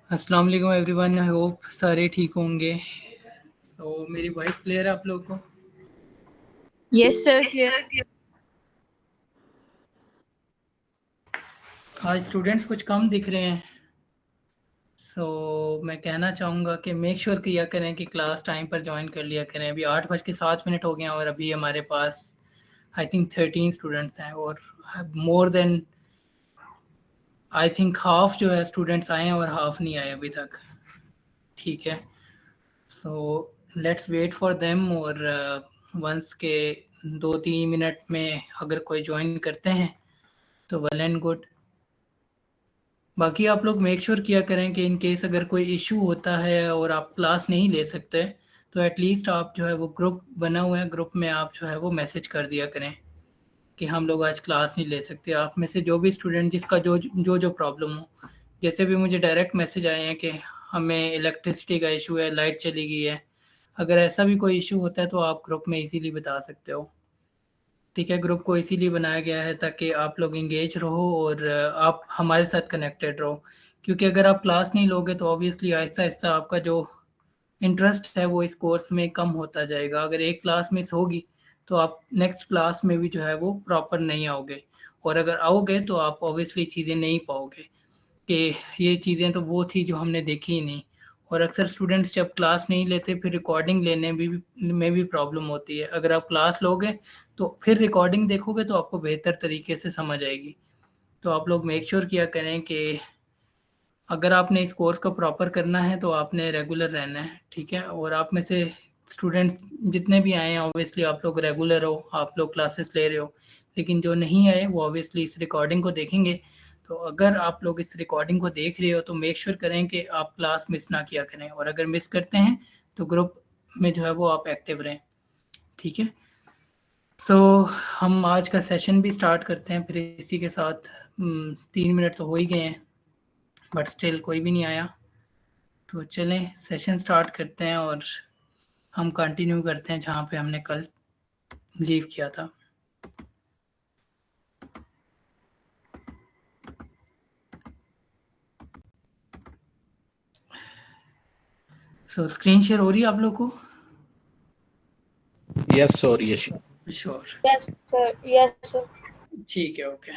अस्सलाम वालेकुम everyone, I hope सारे ठीक होंगे। मेरी वॉइस क्लियर है आप लोगों को? Yes sir, clear. आज स्टूडेंट्स कुछ कम दिख रहे हैं। मैं कहना चाहूँगा कि मेक श्योर किया करें कि क्लास टाइम पर ज्वाइन कर लिया करें। अभी 8:07 हो गए हैं और अभी हमारे पास आई थिंक 13 स्टूडेंट्स हैं और more than I think half जो है स्टूडेंट्स आए हैं और हाफ नहीं आए अभी तक। ठीक है, so let's wait for them और वंस के 2-3 मिनट में अगर कोई ज्वाइन करते हैं तो वेल एंड गुड। बाकी आप लोग मेक श्योर किया करें कि इन केस अगर कोई इशू होता है और आप क्लास नहीं ले सकते तो एटलीस्ट आप जो है वो ग्रुप बना हुआ है, ग्रुप में आप जो है वो मैसेज कर दिया करें कि हम लोग आज क्लास नहीं ले सकते। आप में से जो भी स्टूडेंट जिसका जो प्रॉब्लम हो, जैसे भी मुझे डायरेक्ट मैसेज आए हैं कि हमें इलेक्ट्रिसिटी का इशू है, लाइट चली गई है, अगर ऐसा भी कोई इशू होता है तो आप ग्रुप में इजीली बता सकते हो। ठीक है, ग्रुप को इसीलिए बनाया गया है ताकि आप लोग इंगेज रहो और आप हमारे साथ कनेक्टेड रहो। क्योंकि अगर आप क्लास नहीं लोगे तो ऑब्वियसली आहिस्ता आहिस्ता आपका जो इंटरेस्ट है वो इस कोर्स में कम होता जाएगा। अगर एक क्लास मिस होगी तो आप नेक्स्ट क्लास में भी जो है वो प्रॉपर नहीं आओगे, और अगर आओगे तो आप ऑब्वियसली चीज़ें नहीं पाओगे कि ये चीज़ें तो वो थी जो हमने देखी ही नहीं। और अक्सर स्टूडेंट्स जब क्लास नहीं लेते फिर रिकॉर्डिंग लेने में भी प्रॉब्लम होती है। अगर आप क्लास लोगे तो फिर रिकॉर्डिंग देखोगे तो आपको बेहतर तरीके से समझ आएगी। तो आप लोग मेक श्योर किया करें कि अगर आपने इस कोर्स को प्रॉपर करना है तो आपने रेगुलर रहना है। ठीक है, और आप में से स्टूडेंट्स जितने भी आए हैं ऑब्वियसली आप लोग रेगुलर हो, आप लोग क्लासेस ले रहे हो। लेकिन जो नहीं आए वो ऑब्वियसली इस रिकॉर्डिंग को देखेंगे। तो अगर आप लोग इस रिकॉर्डिंग को देख रहे हो तो मेक श्योर करें कि आप क्लास मिस ना किया करें, और अगर मिस करते हैं तो ग्रुप में जो है वो आप एक्टिव रहें। ठीक है, हम आज का सेशन भी स्टार्ट करते हैं फिर इसी के साथ। 3 मिनट तो हो ही गए हैं बट स्टिल कोई भी नहीं आया, तो चलें सेशन स्टार्ट करते हैं और हम कंटिन्यू करते हैं जहाँ पे हमने कल लीव किया था। स्क्रीन शेयर हो रही है आप लोग को? Yes sir, yes sure. Yes sir, yes sir. ठीक है, ओके।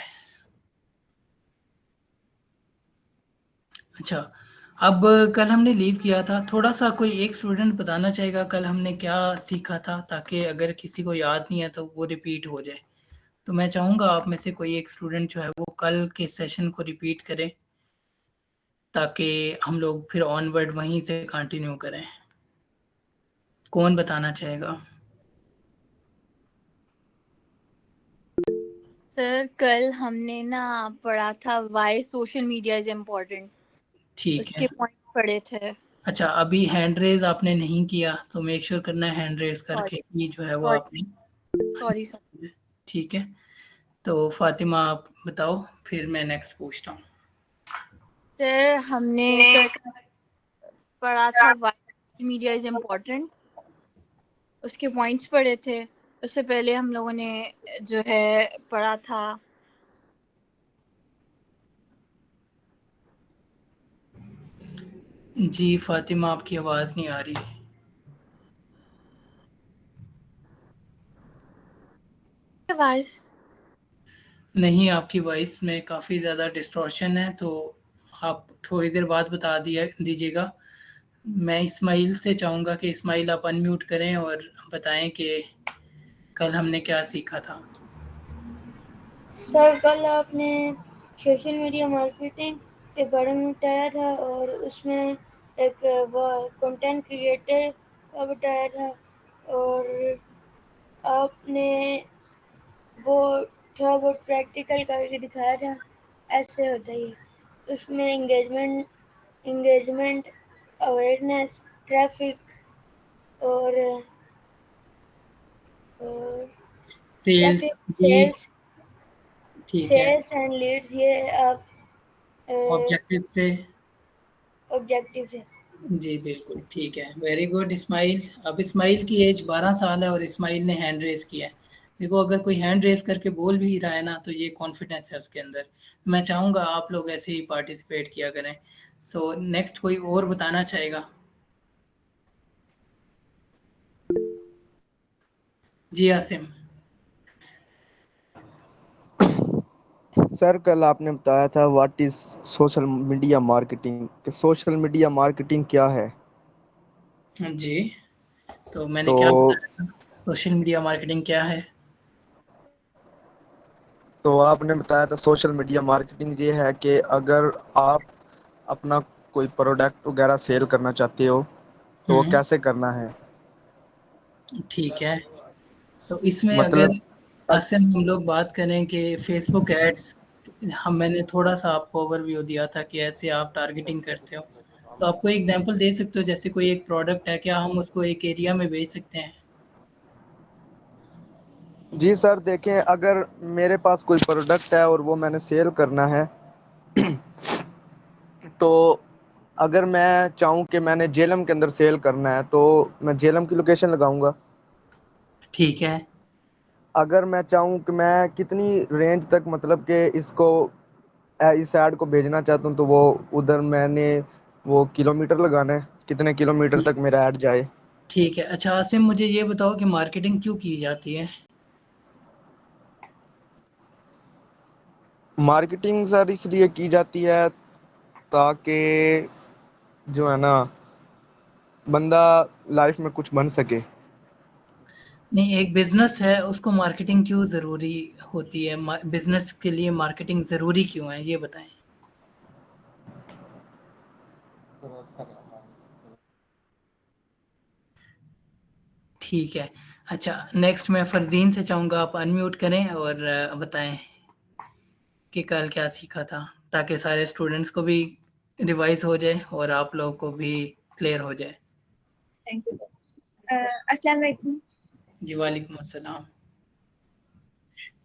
अच्छा, अब कल हमने लीव किया था, थोड़ा सा कोई एक स्टूडेंट बताना चाहेगा कल हमने क्या सीखा था, ताकि अगर किसी को याद नहीं है तो वो रिपीट हो जाए। तो मैं चाहूँगा आप में से कोई एक स्टूडेंट जो है वो कल के सेशन को रिपीट करे ताकि हम लोग फिर ऑनवर्ड वहीं से कंटिन्यू करें। कौन बताना चाहेगा? सर कल हमने ना पढ़ा था why social media is important, ठीक उसके है। पॉइंट्स पढ़े थे। अच्छा, अभी हैंड रेज आपने नहीं किया तो मेक श्योर करना है हैंड रेज करके सॉरी ही जो है वो सॉरी आपने। Sorry sir. ठीक है, तो फातिमा आप बताओ फिर मैं नेक्स्ट पूछता हूँ। सर हमने कल पढ़ा था why social media is important, उसके पॉइंट्स पढ़े थे। उससे पहले हम लोगों ने जो है पढ़ा था जी फातिमा, आपकी आवाज़ नहीं आ रही। आवाज। नहीं, आपकी वॉइस में काफ़ी ज़्यादा डिस्टॉर्शन है, तो आप थोड़ी देर बाद बता दिया दीजिएगा। मैं इस्माइल से चाहूँगा कि इस्माइल आप अनम्यूट करें और बताएं कि कल हमने क्या सीखा था। सर कल आपने सोशल मीडिया मार्केटिंग के बारे में बताया था और उसमें एक कंटेंट क्रिएटर का बताया था, और आपने वो थोड़ा बहुत प्रैक्टिकल करके दिखाया था। ऐसे होता ही है उसमें इंगेजमेंट, अवेयरनेस, ट्रैफिक और सेल्स, लीड्स। सेल्स ठीक है, सेल्स एंड लीड्स, ये आप ऑब्जेक्टिव से। ऑब्जेक्टिव है। जी बिल्कुल ठीक है, वेरी गुड इस्माइल। अब इस्माइल की एज 12 साल है और इस्माइल ने हैंड रेज किया है। देखो, अगर कोई हैंड रेज करके बोल भी रहा है ना तो ये कॉन्फिडेंस है उसके अंदर। मैं चाहूँगा आप लोग ऐसे ही पार्टिसिपेट किया करें सो नेक्स्ट कोई और बताना चाहेगा? जी आसिम। सर कल आपने बताया था what is social media marketing, कि सोशल मीडिया मार्केटिंग क्या है? जी, तो मैंने तो क्या बताया था, सोशल मीडिया मार्केटिंग क्या है? आपने बताया था सोशल मीडिया मार्केटिंग ये है कि अगर आप अपना कोई प्रोडक्ट वगैरह सेल करना चाहते हो तो वो कैसे करना है। ठीक है, तो इसमें अगर मतलब आसिम हम लोग बात करें कि फेसबुक एड्स, हम मैंने थोड़ा सा आपको ओवरव्यू दिया था कि ऐसे आप टारगेटिंग करते हो, तो आपको एग्जांपल दे सकते हो, जैसे कोई एक प्रोडक्ट है, क्या हम उसको एक एरिया में बेच सकते हैं? जी सर, देखें अगर मेरे पास कोई प्रोडक्ट है और वो मैंने सेल करना है तो अगर मैं चाहूँ कि मैंने जेलम के अंदर सेल करना है तो मैं जेलम की लोकेशन लगाऊंगा। ठीक है। अगर मैं चाहूँ कि मैं कितनी रेंज तक मतलब कि इसको इस ऐड को भेजना चाहता हूँ तो वो उधर मैंने वो किलोमीटर लगाना है, कितने किलोमीटर तक मेरा ऐड जाए। ठीक है, अच्छा आसिम मुझे ये बताओ कि मार्केटिंग क्यों की जाती है? मार्केटिंग सर इसलिए की जाती है ताकि जो है ना बंदा लाइफ में कुछ बन सके। नहीं, एक बिजनेस है उसको मार्केटिंग क्यों ज़रूरी होती है? बिजनेस के लिए मार्केटिंग ज़रूरी क्यों है, ये बताएं। ठीक है, अच्छा नेक्स्ट मैं फरजीन से चाहूँगा आप अनम्यूट करें और बताएं कि कल क्या सीखा था, ताकि सारे स्टूडेंट्स को भी रिवाइज हो जाए और आप लोगों को भी क्लियर हो जाए। Thank you. अस्सलाम वालेकुम। जी वालेकुम अस्सलाम।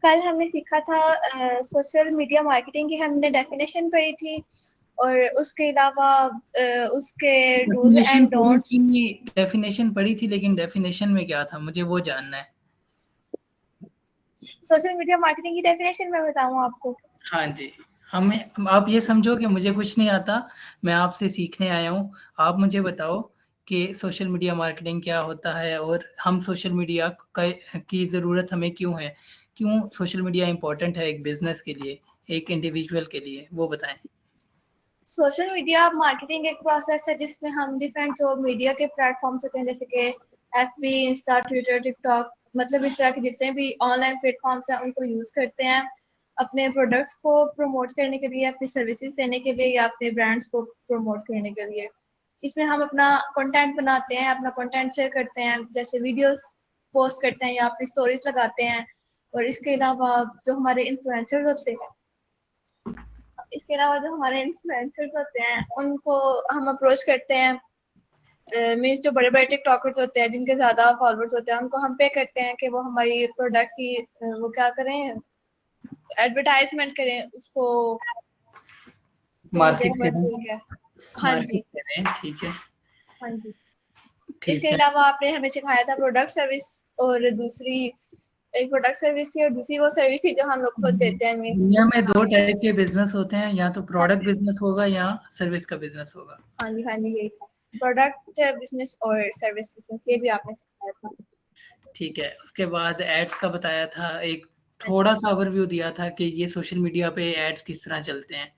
कल हमने सीखा था सोशल मीडिया मार्केटिंग की, हमने डेफिनेशन पढ़ी थी और उसके अलावा उसके डूज डेफिनेशन एंड पढ़ी डोंट्स। थी, डेफिनेशन पढ़ी थी, लेकिन डेफिनेशन में क्या था मुझे वो जानना है। सोशल मीडिया मार्केटिंग की डेफिनेशन मैं बताऊं आपको? हाँ जी, हमें आप ये समझो कि मुझे कुछ नहीं आता, मैं आपसे सीखने आया हूँ। आप मुझे बताओ कि सोशल मीडिया मार्केटिंग क्या होता है और हम सोशल मीडिया की ज़रूरत हमें क्यों है? क्यों सोशल मीडिया इम्पोर्टेंट है एक बिज़नेस के लिए, एक इंडिविजुअल के लिए, वो बताएँ? सोशल मीडिया मार्केटिंग एक प्रोसेस है जिसमें हम डिफरेंट जो मीडिया के प्लेटफॉर्म्स होते हैं, जैसे कि एफबी, इंस्टा, ट्विटर, टिकटॉक, मतलब इस तरह के जितने भी ऑनलाइन प्लेटफॉर्म्स हैं उनको यूज करते हैं अपने प्रोडक्ट्स को प्रमोट करने के लिए, अपनी सर्विसेज देने के लिए या अपने ब्रांड्स को प्रमोट करने के लिए। इसमें हम अपना कंटेंट बनाते हैं, अपना कंटेंट शेयर करते हैं, जैसे वीडियोस पोस्ट करते हैं या अपनी स्टोरीज लगाते हैं। और इसके अलावा जो हमारे इन्फ्लुएंसर्स होते हैं, इसके अलावा जो हमारे इन्फ्लुएंसर्स होते हैं उनको हम अप्रोच करते हैं। मीन्स जो बड़े बड़े टिकटॉकर्स होते हैं जिनके ज्यादा फॉलोअर्स होते हैं उनको हम पे करते हैं कि वो हमारी प्रोडक्ट की वो क्या करें, एडवर्टाइजमेंट करें, उसको क्या बोलते मार्केट हैं, वर्ड करें, भूल गया। हाँ मार्केट जी, करें, ठीक है, हाँ जी। इसके ठीक है। अलावा आपने हमें सिखाया था प्रोडक्ट सर्विस, और दूसरी एक प्रोडक्ट सर्विस थी और दूसरी वो सर्विस थी जो हम लोग खुद देते हैं, मीन्स दुनिया जिसमें में 2 हम। टाइप के बिज़नेस होते हैं, या तो हाँ प्रोडक्ट जी, बिज़नेस होगा या सर्विस का बिज़नेस होगा। हाँ जी, हाँ जी, यही था। प्रोडक्ट बिजनेस और सर्विस बिजनेस, ये भी आपने सिखाया था। ठीक है, उसके बाद एड्स का बताया था, एक हाँ जी, थोड़ा-सा ओवरव्यू दिया था कि ये सोशल मीडिया पे एड्स किस तरह चलते हैं,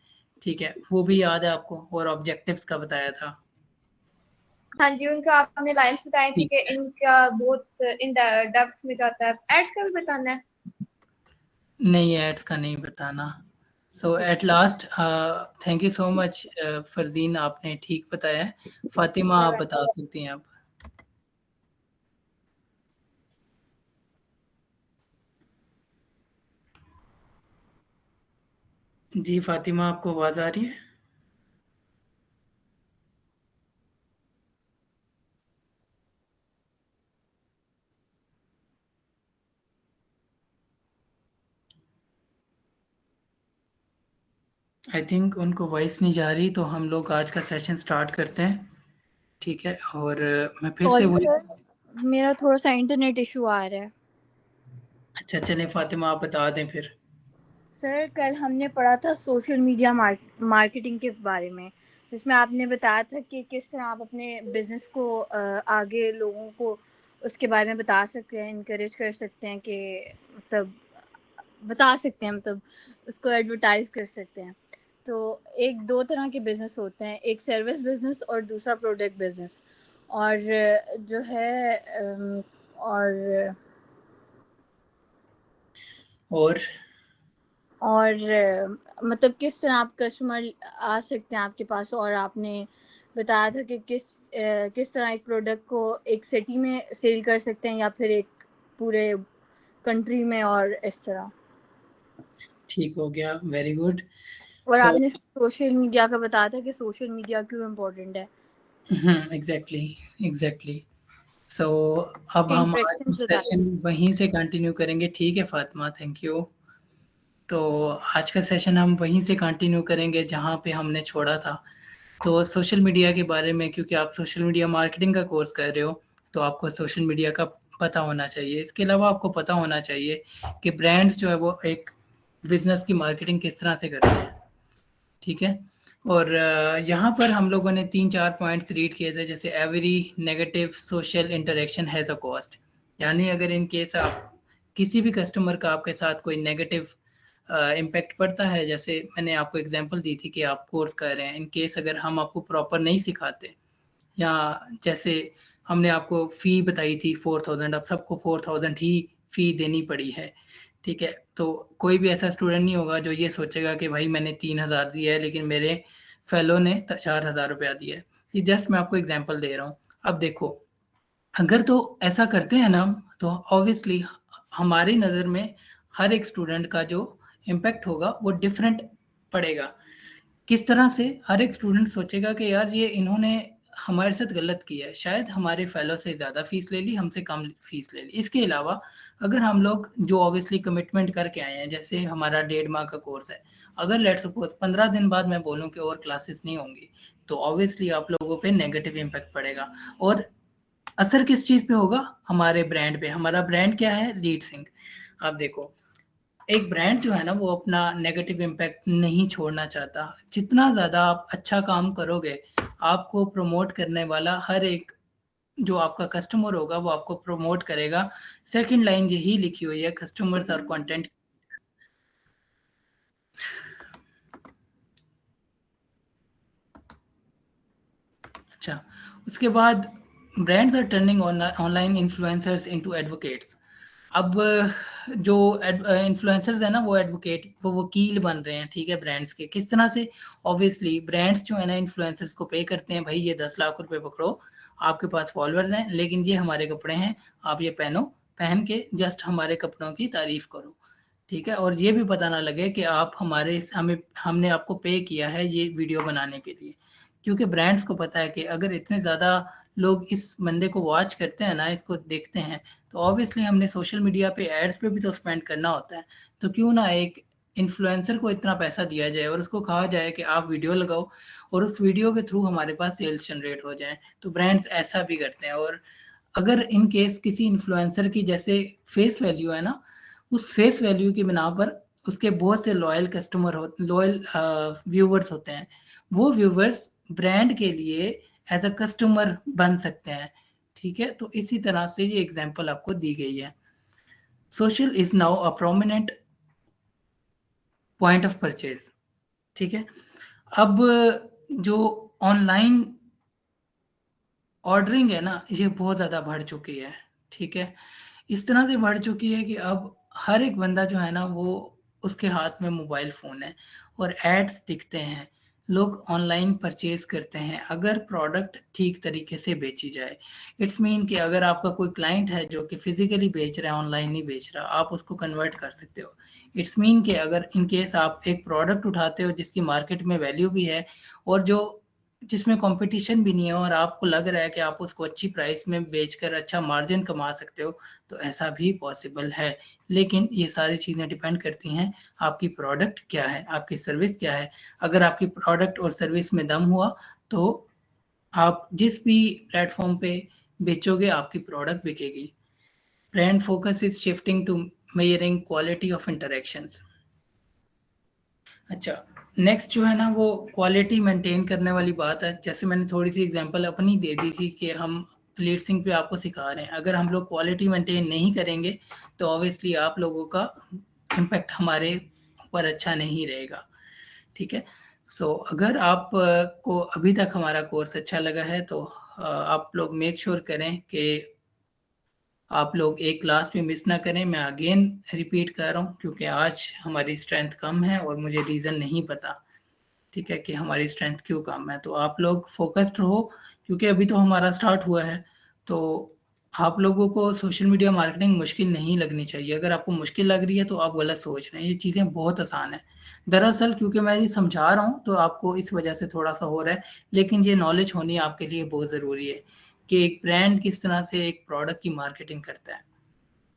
ठीक है, वो भी याद है आपको, और ऑब्जेक्टिव्स का बताया था। हाँ जी, उनका आपने लाइन्स बताई थी ठीक कि है, इनका बहुत इन डेप्थ में जाता है। एड्स का भी बताना है? नहीं एड्स का नहीं बताना। सो ठीक at last thank you so much Fardeen, आपने ठीक बताया है। फातिमा है, आप right। बता सकती हैं अब। जी फातिमा, आपको आवाज़ आ रही है? आई थिंक उनको वॉइस नहीं जा रही, तो हम लोग आज का सेशन स्टार्ट करते हैं, ठीक है, और मैं फिर से सॉरी वही। सर, मेरा थोड़ा सा इंटरनेट इशू आ रहा है। अच्छा चलें फातिमा, आप बता दें फिर। सर कल हमने पढ़ा था सोशल मीडिया मार्केटिंग के बारे में। जिसमें आपने बताया था कि किस तरह आप अपने बिजनेस को आगे लोगों को उसके बारे में बता सकते हैं, इनकरेज कर सकते हैं कि मतलब बता सकते हैं, मतलब उसको एडवर्टाइज कर सकते हैं। तो एक दो तरह के बिजनेस होते हैं, एक सर्विस बिजनेस और दूसरा प्रोडक्ट बिजनेस। और जो है और और मतलब किस तरह आप कस्टमर आ सकते हैं आपके पास। और आपने बताया था कि किस तरह एक प्रोडक्ट को एक सिटी में सेल कर सकते हैं या फिर एक पूरे कंट्री में, और इस तरह। ठीक हो गया, वेरी गुड। और सो आपने सोशल मीडिया का बताया था कि सोशल मीडिया क्यों इम्पोर्टेंट है। Exactly exactly. सो अब हम आज इंटरेक्शंस बताए। सेशन वहीं से कंटिन्यू करेंगे, ठीक है फातिमा, थैंक यू। तो आज का सेशन हम वहीं से कंटिन्यू करेंगे जहाँ पे हमने छोड़ा था। तो सोशल मीडिया के बारे में, क्योंकि आप सोशल मीडिया मार्केटिंग का कोर्स कर रहे हो, तो आपको सोशल मीडिया का पता होना चाहिए। इसके अलावा आपको पता होना चाहिए कि ब्रांड्स जो है वो एक बिजनेस की मार्केटिंग किस तरह से करते हैं, ठीक है। और यहाँ पर हम लोगों ने 3-4 पॉइंट्स रीड किए थे, जैसे every negative social interaction has a cost. यानी अगर इन केस आप किसी भी कस्टमर का आपके साथ कोई नेगेटिव इम्पैक्ट पड़ता है, जैसे मैंने आपको एग्जांपल दी थी कि आप कोर्स कर रहे हैं, इन केस अगर हम आपको प्रॉपर नहीं सिखाते, या जैसे हमने आपको फ़ी बताई थी 4000, अब सबको 4000 ही फ़ी देनी पड़ी है, ठीक है। तो कोई भी ऐसा स्टूडेंट नहीं होगा जो ये सोचेगा कि भाई मैंने 3000 दिया है लेकिन मेरे फेलो ने 4000 रुपया दिया है। ये जस्ट मैं आपको एग्जांपल दे रहा हूँ। अब देखो, अगर तो ऐसा करते हैं ना, तो ऑब्वियसली हमारी नज़र में हर एक स्टूडेंट का जो इम्पैक्ट होगा वो डिफरेंट पड़ेगा। किस तरह से? हर एक स्टूडेंट सोचेगा कि यार ये इन्होंने हमारे साथ गलत किया है, शायद हमारे फेलो से ज़्यादा फीस ले ली, हमसे कम फीस ले ली। इसके अलावा अगर हम लोग जो ऑब्वियसली कमिटमेंट करके आए हैं, जैसे हमारा 1.5 माह का कोर्स है, अगर लेट्स सपोज 15 दिन बाद मैं बोलूँ कि और क्लासेस नहीं होंगी, तो ऑब्वियसली आप लोगों पे नेगेटिव इम्पैक्ट पड़ेगा। और असर किस चीज़ पे होगा? हमारे ब्रांड पे। हमारा ब्रांड क्या है? Lead sync. आप देखो, एक ब्रांड जो है ना वो अपना नेगेटिव इम्पैक्ट नहीं छोड़ना चाहता। जितना ज़्यादा आप अच्छा काम करोगे, आपको प्रमोट करने वाला हर एक जो आपका कस्टमर होगा वो आपको प्रमोट करेगा। सेकंड लाइन यही लिखी हुई है, कस्टमर्स और कंटेंट। अच्छा, उसके बाद brands are turning online influencers into advocates. अब जो इन्फ्लुएंसर्स है ना वो एडवोकेट, वो वकील बन रहे हैं, ठीक है, ब्रांड्स के। किस तरह से? ऑब्वियसली ब्रांड्स जो है ना इन्फ्लुएंसर्स को पे करते हैं, भाई ये 10 लाख रुपए पकड़ो, आपके पास फॉलोअर्स हैं, लेकिन ये हमारे कपड़े हैं, आप ये पहनो, पहन के जस्ट हमारे कपड़ों की तारीफ करो, ठीक है। और ये भी पता ना लगे कि आप हमने आपको पे किया है ये वीडियो बनाने के लिए, क्योंकि ब्रांड्स को पता है कि अगर इतने ज़्यादा लोग इस बंदे को वॉच करते हैं ना, इसको देखते हैं, तो ऑब्वियसली हमने सोशल मीडिया पे एड्स पे भी तो स्पेंड करना होता है। तो क्यों ना एक इन्फ्लुएंसर को इतना पैसा दिया जाए और उसको कहा जाए कि आप वीडियो लगाओ और उस वीडियो के थ्रू हमारे पास सेल्स जनरेट हो जाए। तो ब्रांड्स ऐसा भी करते हैं। और अगर इन केस किसी इन्फ्लुएंसर की जैसे फेस वैल्यू है ना, उस फेस वैल्यू की बिना पर उसके बहुत से लॉयल कस्टमर हो, लॉयल व्यूवर्स होते हैं, वो व्यूवर्स ब्रांड के लिए एज अ कस्टमर बन सकते हैं, ठीक है। तो इसी तरह से ये एग्जांपल आपको दी गई है। Social is now a prominent point of purchase, ठीक है। अब जो ऑनलाइन ऑर्डरिंग है ना, ये बहुत ज़्यादा बढ़ चुकी है, ठीक है। इस तरह से बढ़ चुकी है कि अब हर एक बंदा जो है ना वो उसके हाथ में मोबाइल फ़ोन है और एड्स दिखते हैं, लोग ऑनलाइन परचेज करते हैं अगर प्रोडक्ट ठीक तरीके से बेची जाए। इट्स मीन कि अगर आपका कोई क्लाइंट है जो कि फिजिकली बेच रहा है, ऑनलाइन नहीं बेच रहा, आप उसको कन्वर्ट कर सकते हो। इट्स मीन कि अगर इन केस आप एक प्रोडक्ट उठाते हो जिसकी मार्केट में वैल्यू भी है और जो जिसमें कंपटीशन भी नहीं है और आपको लग रहा है कि आप उसको अच्छी प्राइस में बेचकर अच्छा मार्जिन कमा सकते हो, तो ऐसा भी पॉसिबल है। लेकिन ये सारी चीज़ें डिपेंड करती हैं आपकी प्रोडक्ट क्या है, आपकी सर्विस क्या है। अगर आपकी प्रोडक्ट और सर्विस में दम हुआ तो आप जिस भी प्लेटफॉर्म पे बेचोगे आपकी प्रोडक्ट बिकेगी। Brand focus is shifting to measuring quality of interactions. अच्छा, नेक्स्ट जो है ना वो क्वालिटी मेंटेन करने वाली बात है। जैसे मैंने थोड़ी सी एग्जांपल अपनी दे दी थी कि हम लीड सिंक पे आपको सिखा रहे हैं, अगर हम लोग क्वालिटी मेंटेन नहीं करेंगे तो ऑब्वियसली आप लोगों का इम्पैक्ट हमारे ऊपर अच्छा नहीं रहेगा। ठीक है, सो अगर आप को अभी तक हमारा कोर्स अच्छा लगा है तो आप लोग मेक श्योर करें कि आप लोग एक क्लास भी मिस ना करें। मैं अगेन रिपीट कर रहा हूँ क्योंकि आज हमारी स्ट्रेंथ कम है और मुझे रीज़न नहीं पता, ठीक है, कि हमारी स्ट्रेंथ क्यों कम है। तो आप लोग फोकस्ड रहो क्योंकि अभी तो हमारा स्टार्ट हुआ है। तो आप लोगों को सोशल मीडिया मार्केटिंग मुश्किल नहीं लगनी चाहिए। अगर आपको मुश्किल लग रही है तो आप गलत सोच रहे हैं, ये चीज़ें बहुत आसान है। दरअसल क्योंकि मैं ये समझा रहा हूँ तो आपको इस वजह से थोड़ा सा हो रहा है, लेकिन ये नॉलेज होनी आपके लिए बहुत ज़रूरी है कि एक ब्रांड किस तरह से एक प्रोडक्ट की मार्केटिंग करता है।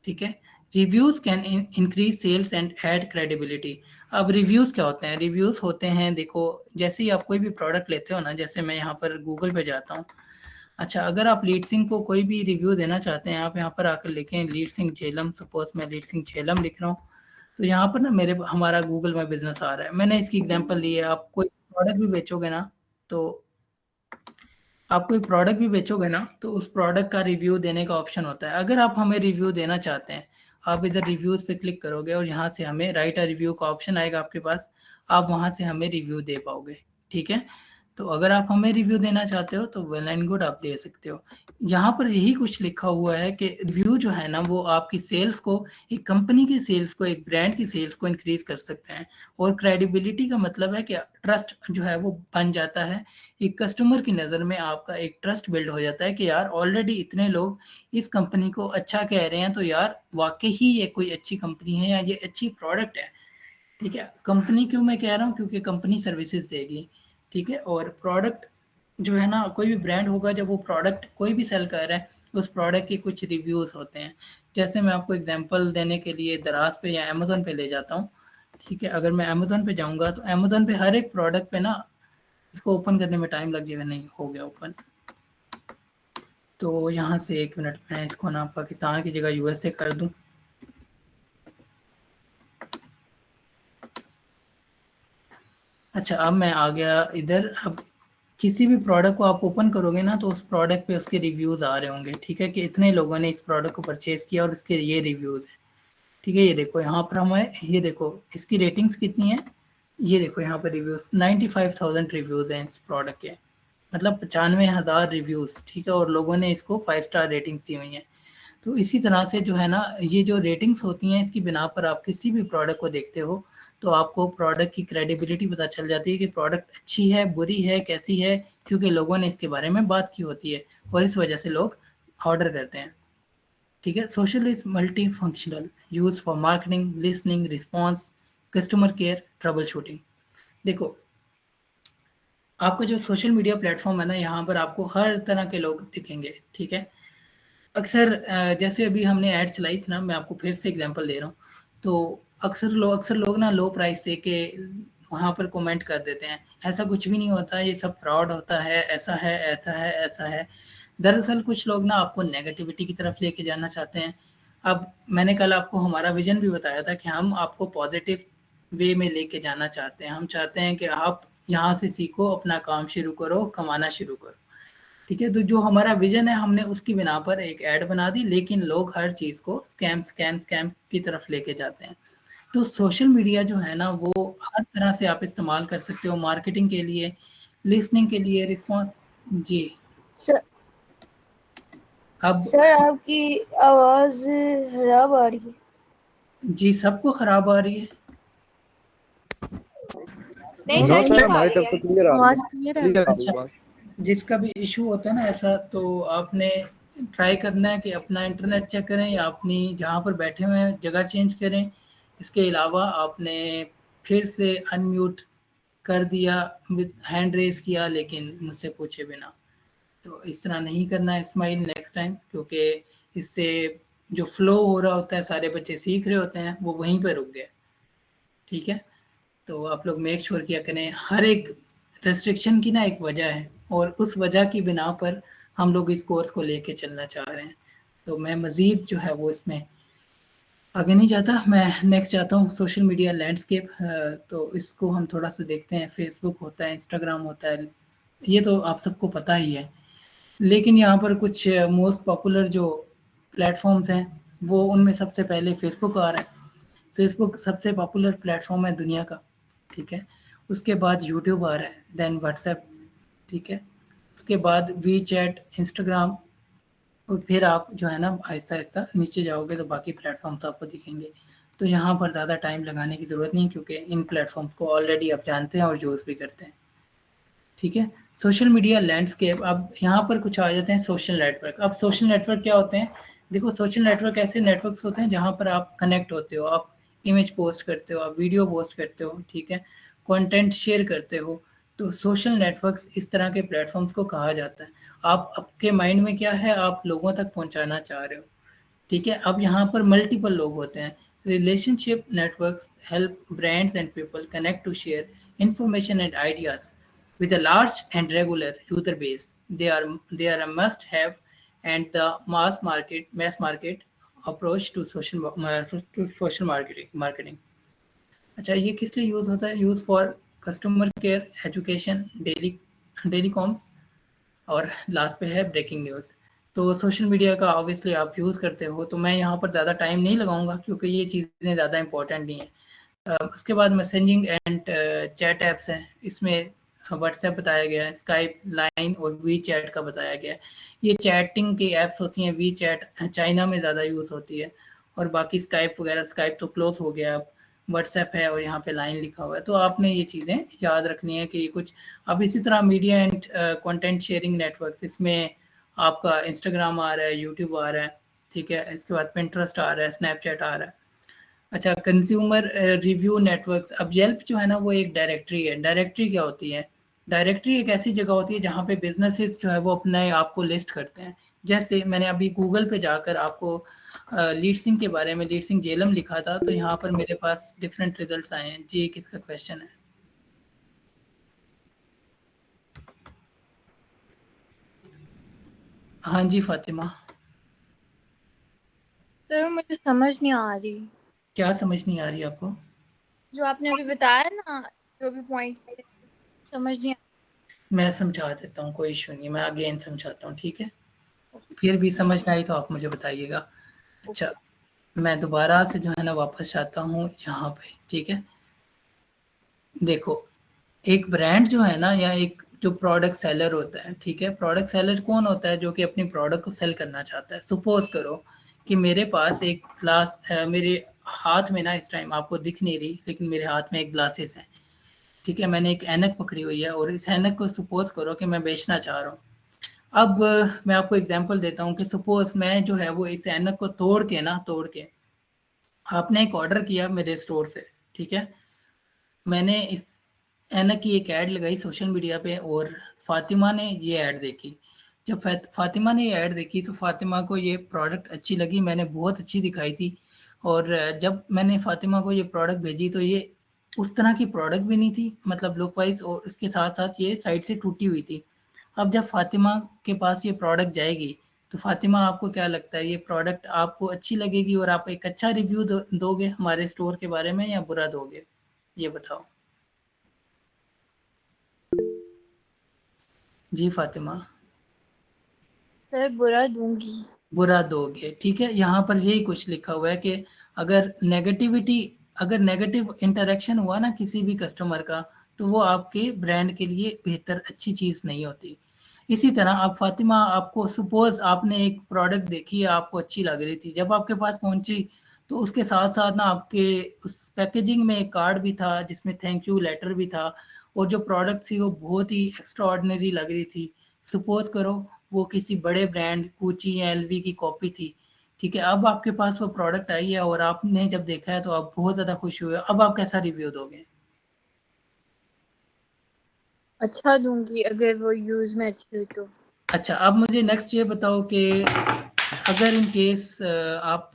ठीक है, reviews can increase sales and add credibility. अब रिव्यूज क्या होते हैं? रिव्यूज होते हैं, देखो जैसे ही आप कोई भी प्रोडक्ट लेते हो ना, जैसे मैं यहाँ पर गूगल पे जाता हूँ। अच्छा, अगर आप लीड सिंह को कोई भी रिव्यू देना चाहते हैं, आप यहाँ पर आकर लिखें लीड सिंह झेलम, सपोज मैं लीड सिंह झेलम लिख रहा हूँ, तो यहाँ पर ना मेरे हमारा गूगल में बिजनेस आ रहा है। मैंने इसकी एग्जांपल ली है। आप कोई प्रोडक्ट भी बेचोगे ना, तो आप कोई प्रोडक्ट भी बेचोगे ना तो उस प्रोडक्ट का रिव्यू देने का ऑप्शन होता है। अगर आप हमें रिव्यू देना चाहते हैं, आप इधर रिव्यूज पे क्लिक करोगे और यहाँ से हमें राइट अ रिव्यू का ऑप्शन आएगा आपके पास, आप वहां से हमें रिव्यू दे पाओगे। ठीक है, तो अगर आप हमें रिव्यू देना चाहते हो तो वेल एंड गुड, आप दे सकते हो। यहाँ पर यही कुछ लिखा हुआ है कि रिव्यू जो है ना वो आपकी सेल्स को, एक कंपनी की सेल्स को, एक ब्रांड की सेल्स को इंक्रीज कर सकते हैं। और क्रेडिबिलिटी का मतलब है कि ट्रस्ट जो है वो बन जाता है। एक कस्टमर की नज़र में आपका एक ट्रस्ट बिल्ड हो जाता है कि यार ऑलरेडी इतने लोग इस कंपनी को अच्छा कह रहे हैं, तो यार वाकई ही ये कोई अच्छी कंपनी है या ये अच्छी प्रोडक्ट है। ठीक है, कंपनी क्यों मैं कह रहा हूँ? क्योंकि कंपनी सर्विसेज देगी। ठीक है, और प्रोडक्ट जो है ना, कोई भी ब्रांड होगा जब वो प्रोडक्ट कोई भी सेल कर रहा है, उस प्रोडक्ट के कुछ रिव्यूज होते हैं। जैसे मैं आपको एग्जांपल देने के लिए दराज पे या अमेजोन पे ले जाता हूँ। ठीक है, अगर मैं अमेजोन पे जाऊंगा तो अमेजोन पे हर एक प्रोडक्ट पे ना, इसको ओपन करने में टाइम लग जाएगा, नहीं हो गया ओपन। तो यहाँ से एक मिनट, मैं इसको ना पाकिस्तान की जगह यूएसए कर दूं। अच्छा, अब मैं आ गया इधर। अब किसी भी प्रोडक्ट को आप ओपन करोगे ना तो उस प्रोडक्ट पे उसके रिव्यूज आ रहे होंगे। ठीक है, कि इतने लोगों ने इस प्रोडक्ट को परचेज किया और इसके ये रिव्यूज है। ठीक है, ये देखो यहाँ पर हमें, ये देखो इसकी रेटिंग्स कितनी है। ये देखो यहाँ पर रिव्यूज 95,000 रिव्यूज हैं इस प्रोडक्ट के, मतलब 95,000 रिव्यूज। ठीक है, और लोगों ने इसको 5 स्टार रेटिंग्स दी हुई हैं। तो इसी तरह से जो है ना, ये जो रेटिंग्स होती हैं इसकी बिना पर आप किसी भी प्रोडक्ट को देखते हो तो आपको प्रोडक्ट की क्रेडिबिलिटी पता चल जाती है कि प्रोडक्ट अच्छी है, बुरी है, कैसी है, क्योंकि लोगों ने इसके बारे में बात की होती है और इस वजह से लोग ऑर्डर करते हैं। ठीक है, social is multi functional, use for marketing, listening, response, customer care, trouble shooting. देखो, आपका जो सोशल मीडिया प्लेटफॉर्म है ना, यहाँ पर आपको हर तरह के लोग दिखेंगे। ठीक है, अक्सर जैसे अभी हमने ऐड चलाई थी ना, मैं आपको फिर से एग्जांपल दे रहा हूँ। तो अक्सर लोग ना लो प्राइस दे के वहां पर कमेंट कर देते हैं, ऐसा कुछ भी नहीं होता, ये सब फ्रॉड होता है, ऐसा है, ऐसा है, ऐसा है। दरअसल कुछ लोग ना आपको नेगेटिविटी की तरफ लेके जाना चाहते हैं। अब मैंने कल आपको हमारा विजन भी बताया था कि हम आपको पॉजिटिव वे में लेके जाना चाहते हैं। हम चाहते हैं कि आप यहाँ से सीखो, अपना काम शुरू करो, कमाना शुरू करो। ठीक है, तो जो हमारा विजन है हमने उसकी बिना पर एक ऐड बना दी, लेकिन लोग हर चीज को स्कैम स्कैम स्कैम की तरफ लेके जाते हैं। तो सोशल मीडिया जो है ना वो हर तरह से आप इस्तेमाल कर सकते हो, मार्केटिंग के लिए, लिसनिंग के लिए, रिस्पॉन्स। जी सर अब सर आपकी आवाज खराब आ रही है। जी, सबको खराब आ रही है। नहीं नो सर सर, ठीक आ हमारी रही तरफ है। तो क्लियर आ रही आवाज है, क्लियर है। क्लियर आ रही है अच्छा, बात। जिसका भी इशू होता है ना ऐसा, तो आपने ट्राई करना है कि अपना इंटरनेट चेक करें या अपनी जहाँ पर बैठे हुए हैं जगह चेंज करें। इसके अलावा आपने फिर से अनम्यूट कर दिया, विद हैंड रेज किया, लेकिन मुझसे पूछे बिना। तो इस तरह नहीं करना है इस्माइल नेक्स्ट टाइम, क्योंकि इससे जो फ्लो हो रहा होता है, सारे बच्चे सीख रहे होते हैं, वो वहीं पर रुक गए। ठीक है, तो आप लोग मेक श्योर किया करें, हर एक रेस्ट्रिक्शन की ना एक वजह है और उस वजह की बिना पर हम लोग इस कोर्स को लेके चलना चाह रहे हैं। तो मैं मज़ीद जो है वो इसमें आगे नहीं जाता, मैं नेक्स्ट जाता हूँ सोशल मीडिया लैंडस्केप। तो इसको हम थोड़ा सा देखते हैं। फेसबुक होता है, इंस्टाग्राम होता है, ये तो आप सबको पता ही है। लेकिन यहाँ पर कुछ मोस्ट पॉपुलर जो प्लेटफॉर्म्स हैं, वो उनमें सबसे पहले फेसबुक आ रहा है। फेसबुक सबसे पॉपुलर प्लेटफॉर्म है दुनिया का, ठीक है। उसके बाद यूट्यूब आ रहा है, देन व्हाट्सएप, ठीक है। उसके बाद वी चैट, इंस्टाग्राम, और फिर आप जो है ना आहिस्ता आहिस्ता नीचे जाओगे तो बाकी प्लेटफॉर्म्स आपको दिखेंगे। तो यहाँ पर ज़्यादा टाइम लगाने की ज़रूरत नहीं, क्योंकि इन प्लेटफॉर्म्स को ऑलरेडी आप जानते हैं और यूज़ भी करते हैं, ठीक है। सोशल मीडिया लैंडस्केप, अब यहाँ पर कुछ आ जाते हैं सोशल नेटवर्क। अब सोशल नेटवर्क क्या होते हैं? देखो, सोशल नेटवर्क ऐसे नेटवर्क्स होते हैं जहाँ पर आप कनेक्ट होते हो, आप इमेज पोस्ट करते हो, आप वीडियो पोस्ट करते हो, ठीक है, कंटेंट शेयर करते हो। तो सोशल नेटवर्क्स इस तरह के प्लेटफॉर्म्स को कहा जाता है। आप, आपके माइंड में क्या है, आप लोगों तक पहुँचाना चाह रहे हो, ठीक है। अब यहाँ पर मल्टीपल लोग होते हैं। Relationship networks help brands and people connect to share information and ideas with a large and regular user base. They are a must have and the mass market approach to social marketing. अच्छा, ये किस लिए use होता है? Use for customer care, education, daily comms, और last पे है breaking news. तो सोशल मीडिया का ऑब्वियसली आप यूज़ करते हो, तो मैं यहाँ पर ज़्यादा टाइम नहीं लगाऊंगा क्योंकि ये चीज़ें ज़्यादा इंपॉर्टेंट नहीं है। उसके बाद मैसेजिंग एंड चैट ऐप्स हैं, इसमें व्हाट्सएप बताया गया है, स्काइप, लाइन और वी चैट का बताया गया है। ये चैटिंग की ऐप्स होती हैं। वी चैट चाइना में ज़्यादा यूज़ होती है, और बाकी स्काइप वगैरह, स्काइप तो क्लोज हो गया, अब व्हाट्सएप है और यहाँ पे लाइन लिखा हुआ है। तो आपने ये चीज़ें याद रखनी है कि ये कुछ। अब इसी तरह media and content sharing networks, इसमें आपका इंस्टाग्राम आ रहा है, यूट्यूब आ रहा है, ठीक है। इसके बाद पिंटरेस्ट आ रहा है, स्नैपचैट आ रहा है। अच्छा, कंज्यूमर रिव्यू नेटवर्क्स। अब येल्प जो है ना, वो एक डायरेक्टरी है। डायरेक्टरी क्या होती है? डायरेक्टरी एक ऐसी जगह होती है जहाँ पे बिजनेसेस जो है वो अपने आप को लिस्ट करते हैं। जैसे मैंने अभी गूगल पे जाकर आपको लीड सिंह के बारे में, लीड सिंह जेलम लिखा था, तो यहाँ पर मेरे पास डिफरेंट रिजल्ट्स आए हैं जी। किसका क्वेश्चन है? हाँ जी फातिमा। सर मुझे समझ नहीं आ रही। क्या समझ नहीं आ रही आपको? जो आपने अभी बताया ना, जो भी पॉइंट्स थे, समझ नहीं मैं समझा देता हूँ, कोई इशू नहीं, मैं अगेन समझाता हूँ, ठीक है। फिर भी समझ ना आई तो आप मुझे बताइएगा। अच्छा, मैं दोबारा से जो है ना वापस आता हूँ यहाँ पे, ठीक है। देखो, एक ब्रांड जो है ना, या एक जो प्रोडक्ट सेलर होता है, ठीक है। प्रोडक्ट सेलर कौन होता है? जो कि अपनी प्रोडक्ट को सेल करना चाहता है। सपोज करो कि मेरे पास एक ग्लास, मेरे हाथ में ना इस टाइम आपको दिख नहीं रही, लेकिन मेरे हाथ में एक ग्लासेस है, ठीक है। मैंने एक ऐनक पकड़ी हुई है और इस ऐनक को सपोज करो कि मैं बेचना चाह रहा हूँ। अब मैं आपको एग्जांपल देता हूँ कि सपोज मैं जो है वो इस ऐनक को तोड़ के आपने एक ऑर्डर किया मेरे स्टोर से, ठीक है। मैंने इस ऐनक की एक ऐड लगाई सोशल मीडिया पे, और फातिमा ने ये ऐड देखी। जब फातिमा ने ये ऐड देखी तो फातिमा को ये प्रोडक्ट अच्छी लगी, मैंने बहुत अच्छी दिखाई थी। और जब मैंने फातिमा को ये प्रोडक्ट भेजी तो ये उस तरह की प्रोडक्ट भी नहीं थी, मतलब लुक वाइज, और इसके साथ साथ ये साइड से टूटी हुई थी। अब जब फातिमा के पास ये प्रोडक्ट जाएगी, तो फातिमा, आपको क्या लगता है, ये प्रोडक्ट आपको अच्छी लगेगी और आप एक अच्छा रिव्यू दोगे हमारे स्टोर के बारे में, या बुरा दोगे? ये बताओ जी फातिमा। सर बुरा दूंगी। बुरा दोगे, ठीक है। यहाँ पर यही कुछ लिखा हुआ है कि अगर नेगेटिव इंटरेक्शन हुआ ना किसी भी कस्टमर का, तो वो आपके ब्रांड के लिए बेहतर अच्छी चीज नहीं होती। इसी तरह आप फातिमा, आपको सपोज आपने एक प्रोडक्ट देखी, आपको अच्छी लग रही थी, जब आपके पास पहुंची तो उसके साथ साथ ना आपके उस पैकेजिंग में एक कार्ड भी था जिसमें थैंक यू लेटर भी था, और जो प्रोडक्ट थी वो बहुत ही एक्स्ट्रा ऑर्डिनरी लग रही थी। सपोज करो वो किसी बड़े ब्रांड गुची या एलवी की कॉपी थी, ठीक है। अब आपके पास वो प्रोडक्ट आई है और आपने जब देखा है तो आप बहुत ज्यादा खुश हुए। अब आप कैसा रिव्यू दोगे? अच्छा दूंगी अगर वो यूज में अच्छी हुई तो। अच्छा, अब मुझे नेक्स्ट ये बताओ कि अगर इन केस आप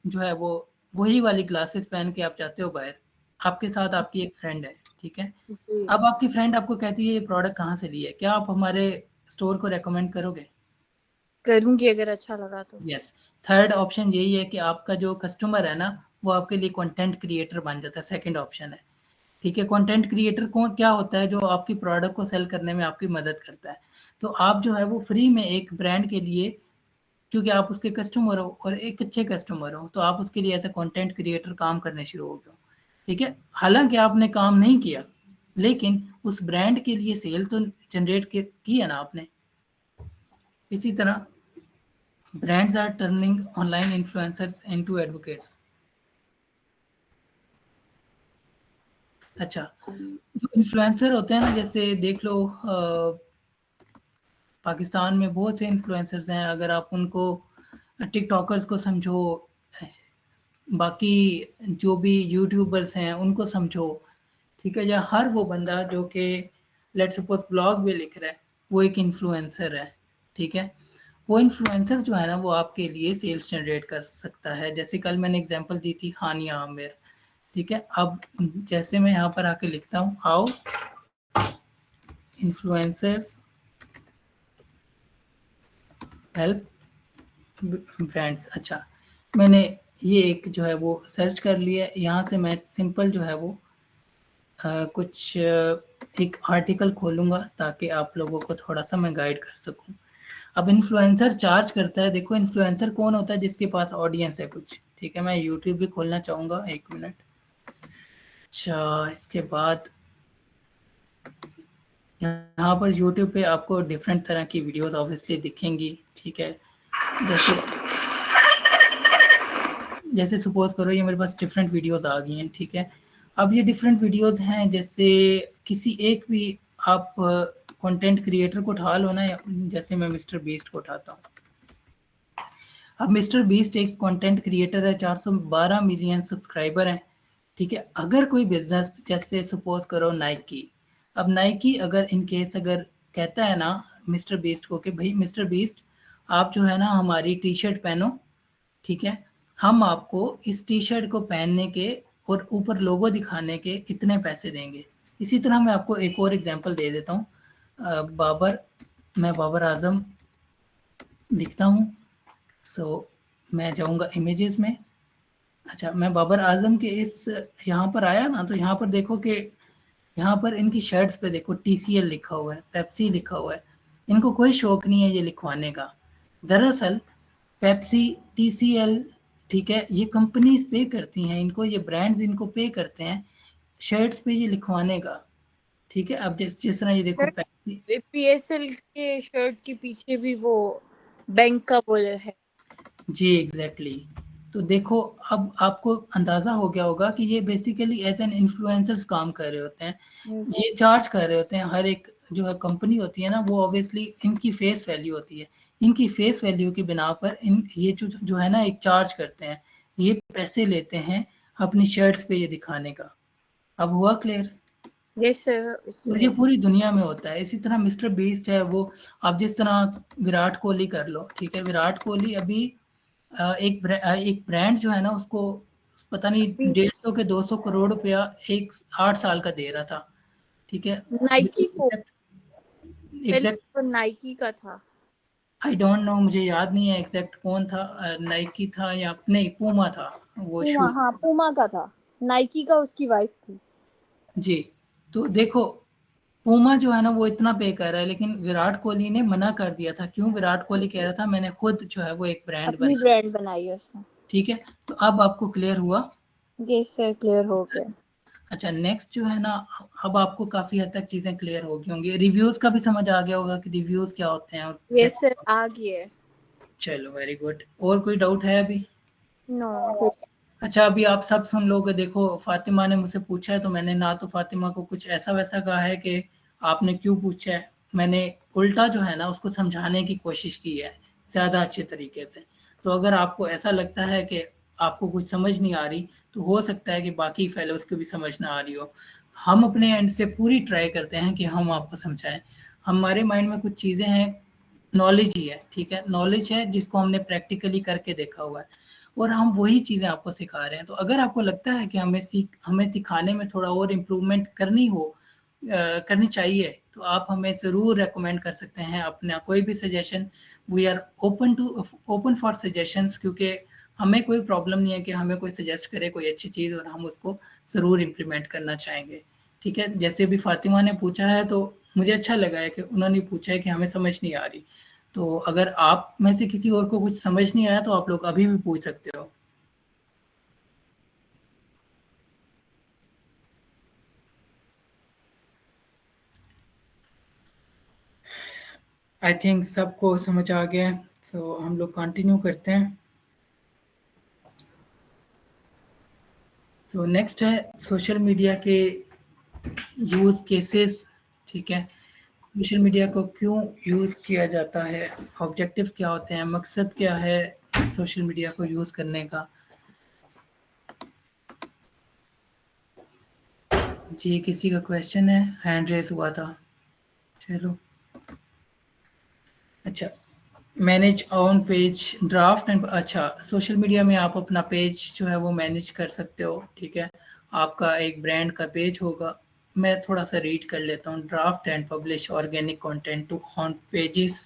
जो है वो वही वाली ग्लासेस पहन के आप जाते हो बाहर, आपके साथ आपकी एक फ्रेंड है, ठीक है। जी अब आपकी फ्रेंड आपको कहती है ये प्रोडक्ट कहाँ से लिया है, क्या आप हमारे स्टोर को रेकमेंड करोगे? करूंगी अगर अच्छा लगा तो। यस। थर्ड ऑप्शन यही है कि आपका जो कस्टमर है ना वो आपके लिए कंटेंट क्रिएटर बन जाता है, सेकंड ऑप्शन है। ठीक है, कंटेंट क्रिएटर कौन क्या होता है, जो आपकी प्रोडक्ट को सेल करने में आपकी मदद करता है। तो आप जो है वो फ्री में एक ब्रांड के लिए, क्योंकि आप उसके कस्टमर हो और एक अच्छे कस्टमर हो, तो आप उसके लिए एज ए कंटेंट क्रिएटर काम करने शुरू हो गए। ठीक है, हालांकि आपने काम नहीं किया, लेकिन उस ब्रांड के लिए सेल तो जनरेट की है ना आपने। इसी तरह brands are turning online influencers into advocates। अच्छा, जो इन्फ्लुएंसर होते हैं ना, जैसे देख लो पाकिस्तान में बहुत से इन्फ्लुएंसर्स हैं, अगर आप उनको टिकटॉकर्स को समझो, बाकी जो भी यूट्यूबर्स हैं उनको समझो, ठीक है, या हर वो बंदा जो कि लेट सपोज ब्लॉग भी लिख रहा है, वो एक इन्फ्लुएंसर है। ठीक है, वो इन्फ्लुएंसर जो है ना वो आपके लिए सेल्स जनरेट कर सकता है। जैसे कल मैंने एग्जांपल दी थी हानिया आमिर। ठीक है, अब जैसे मैं यहाँ पर आके लिखता हूँ हाउ इन्फ्लुएंसर्स हेल्प ब्रांड्स। अच्छा, मैंने ये एक जो है वो सर्च कर लिया, यहाँ से मैं सिंपल जो है वो कुछ एक आर्टिकल खोलूंगा ताकि आप लोगों को थोड़ा सा मैं गाइड कर सकूं। अब इन्फ्लुएंसर चार्ज करता है, देखो इन्फ्लुएंसर कौन होता है, जिसके पास ऑडियंस है कुछ। ठीक है, मैं यूट्यूब भी खोलना चाहूंगा, एक मिनट। अच्छा, इसके बाद यहाँ पर यूट्यूब पे आपको डिफरेंट तरह की वीडियोस ऑब्वियसली दिखेंगी। ठीक है, जैसे जैसे सपोज करो ये मेरे पास डिफरेंट वीडियोस आ गई हैं। ठीक है, अब ये डिफरेंट वीडियोस हैं, जैसे किसी एक भी आप कंटेंट क्रिएटर को उठा लो ना, जैसे मैं मिस्टर बीस्ट को उठाता हूँ। अब मिस्टर बीस्ट एक कंटेंट क्रिएटर है, 412 मिलियन सब्सक्राइबर हैं। ठीक है, अगर कोई बिजनेस जैसे सपोज करो नाइकी, अब नाइकी अगर इन केस अगर कहता है ना मिस्टर बीस्ट को कि भाई मिस्टर बीस्ट आप जो है ना हमारी टी शर्ट पहनो, ठीक है, हम आपको इस टी शर्ट को पहनने के और ऊपर लोगो दिखाने के इतने पैसे देंगे। इसी तरह मैं आपको एक और एग्जांपल दे देता हूँ। मैं बाबर आजम लिखता हूँ, सो मैं जाऊँगा इमेजेस में। अच्छा, मैं बाबर आजम के इस यहाँ पर आया ना, तो यहाँ पर देखो कि यहाँ पर इनकी शर्ट्स पे देखो TCL लिखा हुआ है, पेप्सी लिखा हुआ है। इनको कोई शौक नहीं है ये लिखवाने का। दरअसल पेप्सी, TCL, ठीक है, ये कंपनीज पे करती हैं इनको, ये ब्रांड्स इनको पे करते हैं शर्ट्स पे ये लिखवाने का। ठीक है, अब जिस तरह ये देखो पेप्सी, PSL के शर्ट के पीछे भी वो बैंक का वो है। जी एग्जैक्टली। तो देखो अब आपको अंदाजा हो गया होगा कि ये बेसिकली एज एन इन्फ्लुएंसर्स काम कर रहे होते हैं, ये चार्ज कर रहे होते हैं। हर एक जो है कंपनी होती है ना, वो ऑब्वियसली इनकी फेस वैल्यू होती है, इनकी फेस वैल्यू की बिना पर इन ये जो है ना एक चार्ज करते हैं, ये पैसे लेते हैं अपनी शर्ट्स पे ये दिखाने का। अब हुआ क्लियर? Yes sir. और ये पूरी दुनिया में होता है। इसी तरह मिस्टर बीस्ट है, वो आप जिस तरह विराट कोहली कर लो, ठीक है, विराट कोहली अभी एक ब्रांड जो है ना उसको पता नहीं 150 के 200 करोड़ रुपया एक 8 साल का दे रहा था। ठीक है, नाइकी को एग्जैक्ट तो नाइकी का था। आई डोंट नो, मुझे याद नहीं है एग्जैक्ट कौन था, नाइकी था या नहीं पूमा था वो पूमा, शूज। हाँ पूमा का था, नाइकी का उसकी वाइफ थी। जी, तो देखो पूमा जो है ना वो इतना पे कर रहा है, लेकिन विराट कोहली ने मना कर दिया था। क्यों? विराट कोहली कह रहा था मैंने खुद जो है वो एक ब्रांड अपनी बना। ब्रांड बनाई है उसने। ठीक है, तो अब आपको क्लियर हुआ? यस सर, क्लियर हो गया। अच्छा, नेक्स्ट जो है ना, अब आपको काफी हद तक चीजें क्लियर हो गई होंगी, रिव्यूज का भी समझ आ गया होगा कि रिव्यूज क्या होते हैं और यस सर, आ गया। चलो वेरी गुड। और कोई डाउट है अभी? नो। अच्छा, अभी आप सब सुन लोगे। देखो फातिमा ने मुझसे पूछा है, तो मैंने ना तो फातिमा को कुछ ऐसा वैसा कहा है कि आपने क्यों पूछा है, मैंने उल्टा जो है ना उसको समझाने की कोशिश की है ज्यादा अच्छे तरीके से। तो अगर आपको ऐसा लगता है कि आपको कुछ समझ नहीं आ रही, तो हो सकता है कि बाकी फेलोज को भी समझ ना आ रही हो। हम अपने एंड से पूरी ट्राई करते हैं कि हम आपको समझाएं। हमारे माइंड में कुछ चीजें हैं, नॉलेज ही है, ठीक है, नॉलेज है जिसको हमने प्रैक्टिकली करके देखा हुआ है, और हम वही चीजें आपको सिखा रहे हैं। तो अगर आपको लगता है कि हमें सिखाने में थोड़ा और इम्प्रूवमेंट करनी हो, करनी चाहिए तो आप हमें ज़रूर रेकमेंड कर सकते हैं अपना कोई भी suggestion. We are open for suggestions, क्योंकि हमें कोई प्रॉब्लम नहीं है कि हमें कोई सजेस्ट करे कोई अच्छी चीज़ और हम उसको ज़रूर इम्प्लीमेंट करना चाहेंगे। ठीक है, जैसे अभी फातिमा ने पूछा है तो मुझे अच्छा लगा है कि उन्होंने पूछा है कि हमें समझ नहीं आ रही। तो अगर आप में से किसी और को कुछ समझ नहीं आया तो आप लोग अभी भी पूछ सकते हो। आई थिंक सबको समझ आ गया है, सो हम लोग कंटिन्यू करते हैं। सो नेक्स्ट है सोशल मीडिया के यूज केसेस। ठीक है, सोशल मीडिया को क्यों यूज किया जाता है, ऑब्जेक्टिव्स क्या होते हैं, मकसद क्या है सोशल मीडिया को यूज करने का। जी किसी का क्वेश्चन है, हैंड रेस हुआ था। चलो अच्छा, manage on page draft and, अच्छा सोशल मीडिया में आप अपना पेज जो है वो मैनेज कर सकते हो। ठीक है, आपका एक ब्रांड का पेज होगा। मैं थोड़ा सा रीड कर लेता हूँ। Draft and publish organic content to on pages.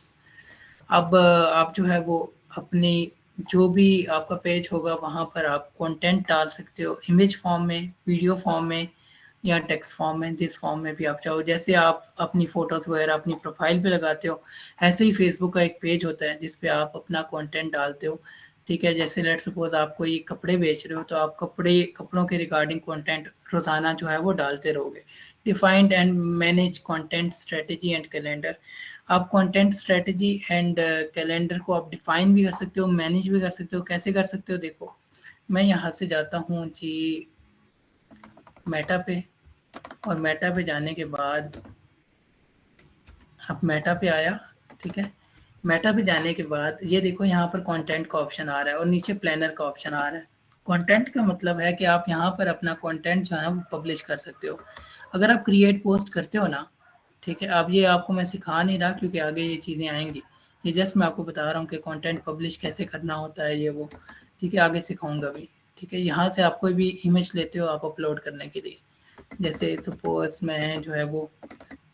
अब आप जो है वो अपनी जो भी आपका पेज होगा वहाँ पर आप कंटेंट डाल सकते हो, इमेज फॉर्म में, वीडियो फॉर्म में या टेक्स्ट फॉर्म में, जिस फॉर्म में भी आप चाहो। जैसे आप अपनी फोटोज वगैरह अपनी प्रोफाइल पे लगाते हो, ऐसे ही फेसबुक का एक पेज होता है जिस पे आप अपना कंटेंट डालते हो। ठीक है, जैसे लेट्स सपोज आप कोई कपड़े बेच रहे हो तो आप कपड़ों के रिगार्डिंग कंटेंट रोजाना जो है वो डालते रहोगे। Defined and manage content strategy and calendar. आप कंटेंट स्ट्रेटेजी एंड कैलेंडर को आप डिफाइन भी कर सकते हो, मैनेज भी कर सकते हो। कैसे कर सकते हो, देखो मैं यहाँ से जाता हूँ जी मेटा पे, और मेटा पे जाने के बाद अब मेटा पे आया। ठीक है, मेटा पे जाने के बाद ये देखो यहाँ पर कंटेंट का ऑप्शन आ रहा है और नीचे प्लानर का ऑप्शन आ रहा है। कंटेंट का मतलब है कि आप यहाँ पर अपना कंटेंट जो है ना वो पब्लिश कर सकते हो। अगर आप क्रिएट पोस्ट करते हो ना, ठीक है, अब ये आपको मैं सिखा नहीं रहा क्योंकि आगे ये चीज़ें आएंगी। ये जस्ट मैं आपको बता रहा हूँ कि कंटेंट पब्लिश कैसे करना होता है ये वो। ठीक है, आगे सिखाऊंगा भी। ठीक है, यहाँ से आप कोई भी इमेज लेते हो आप अपलोड करने के लिए। जैसे सपोज मैं जो है वो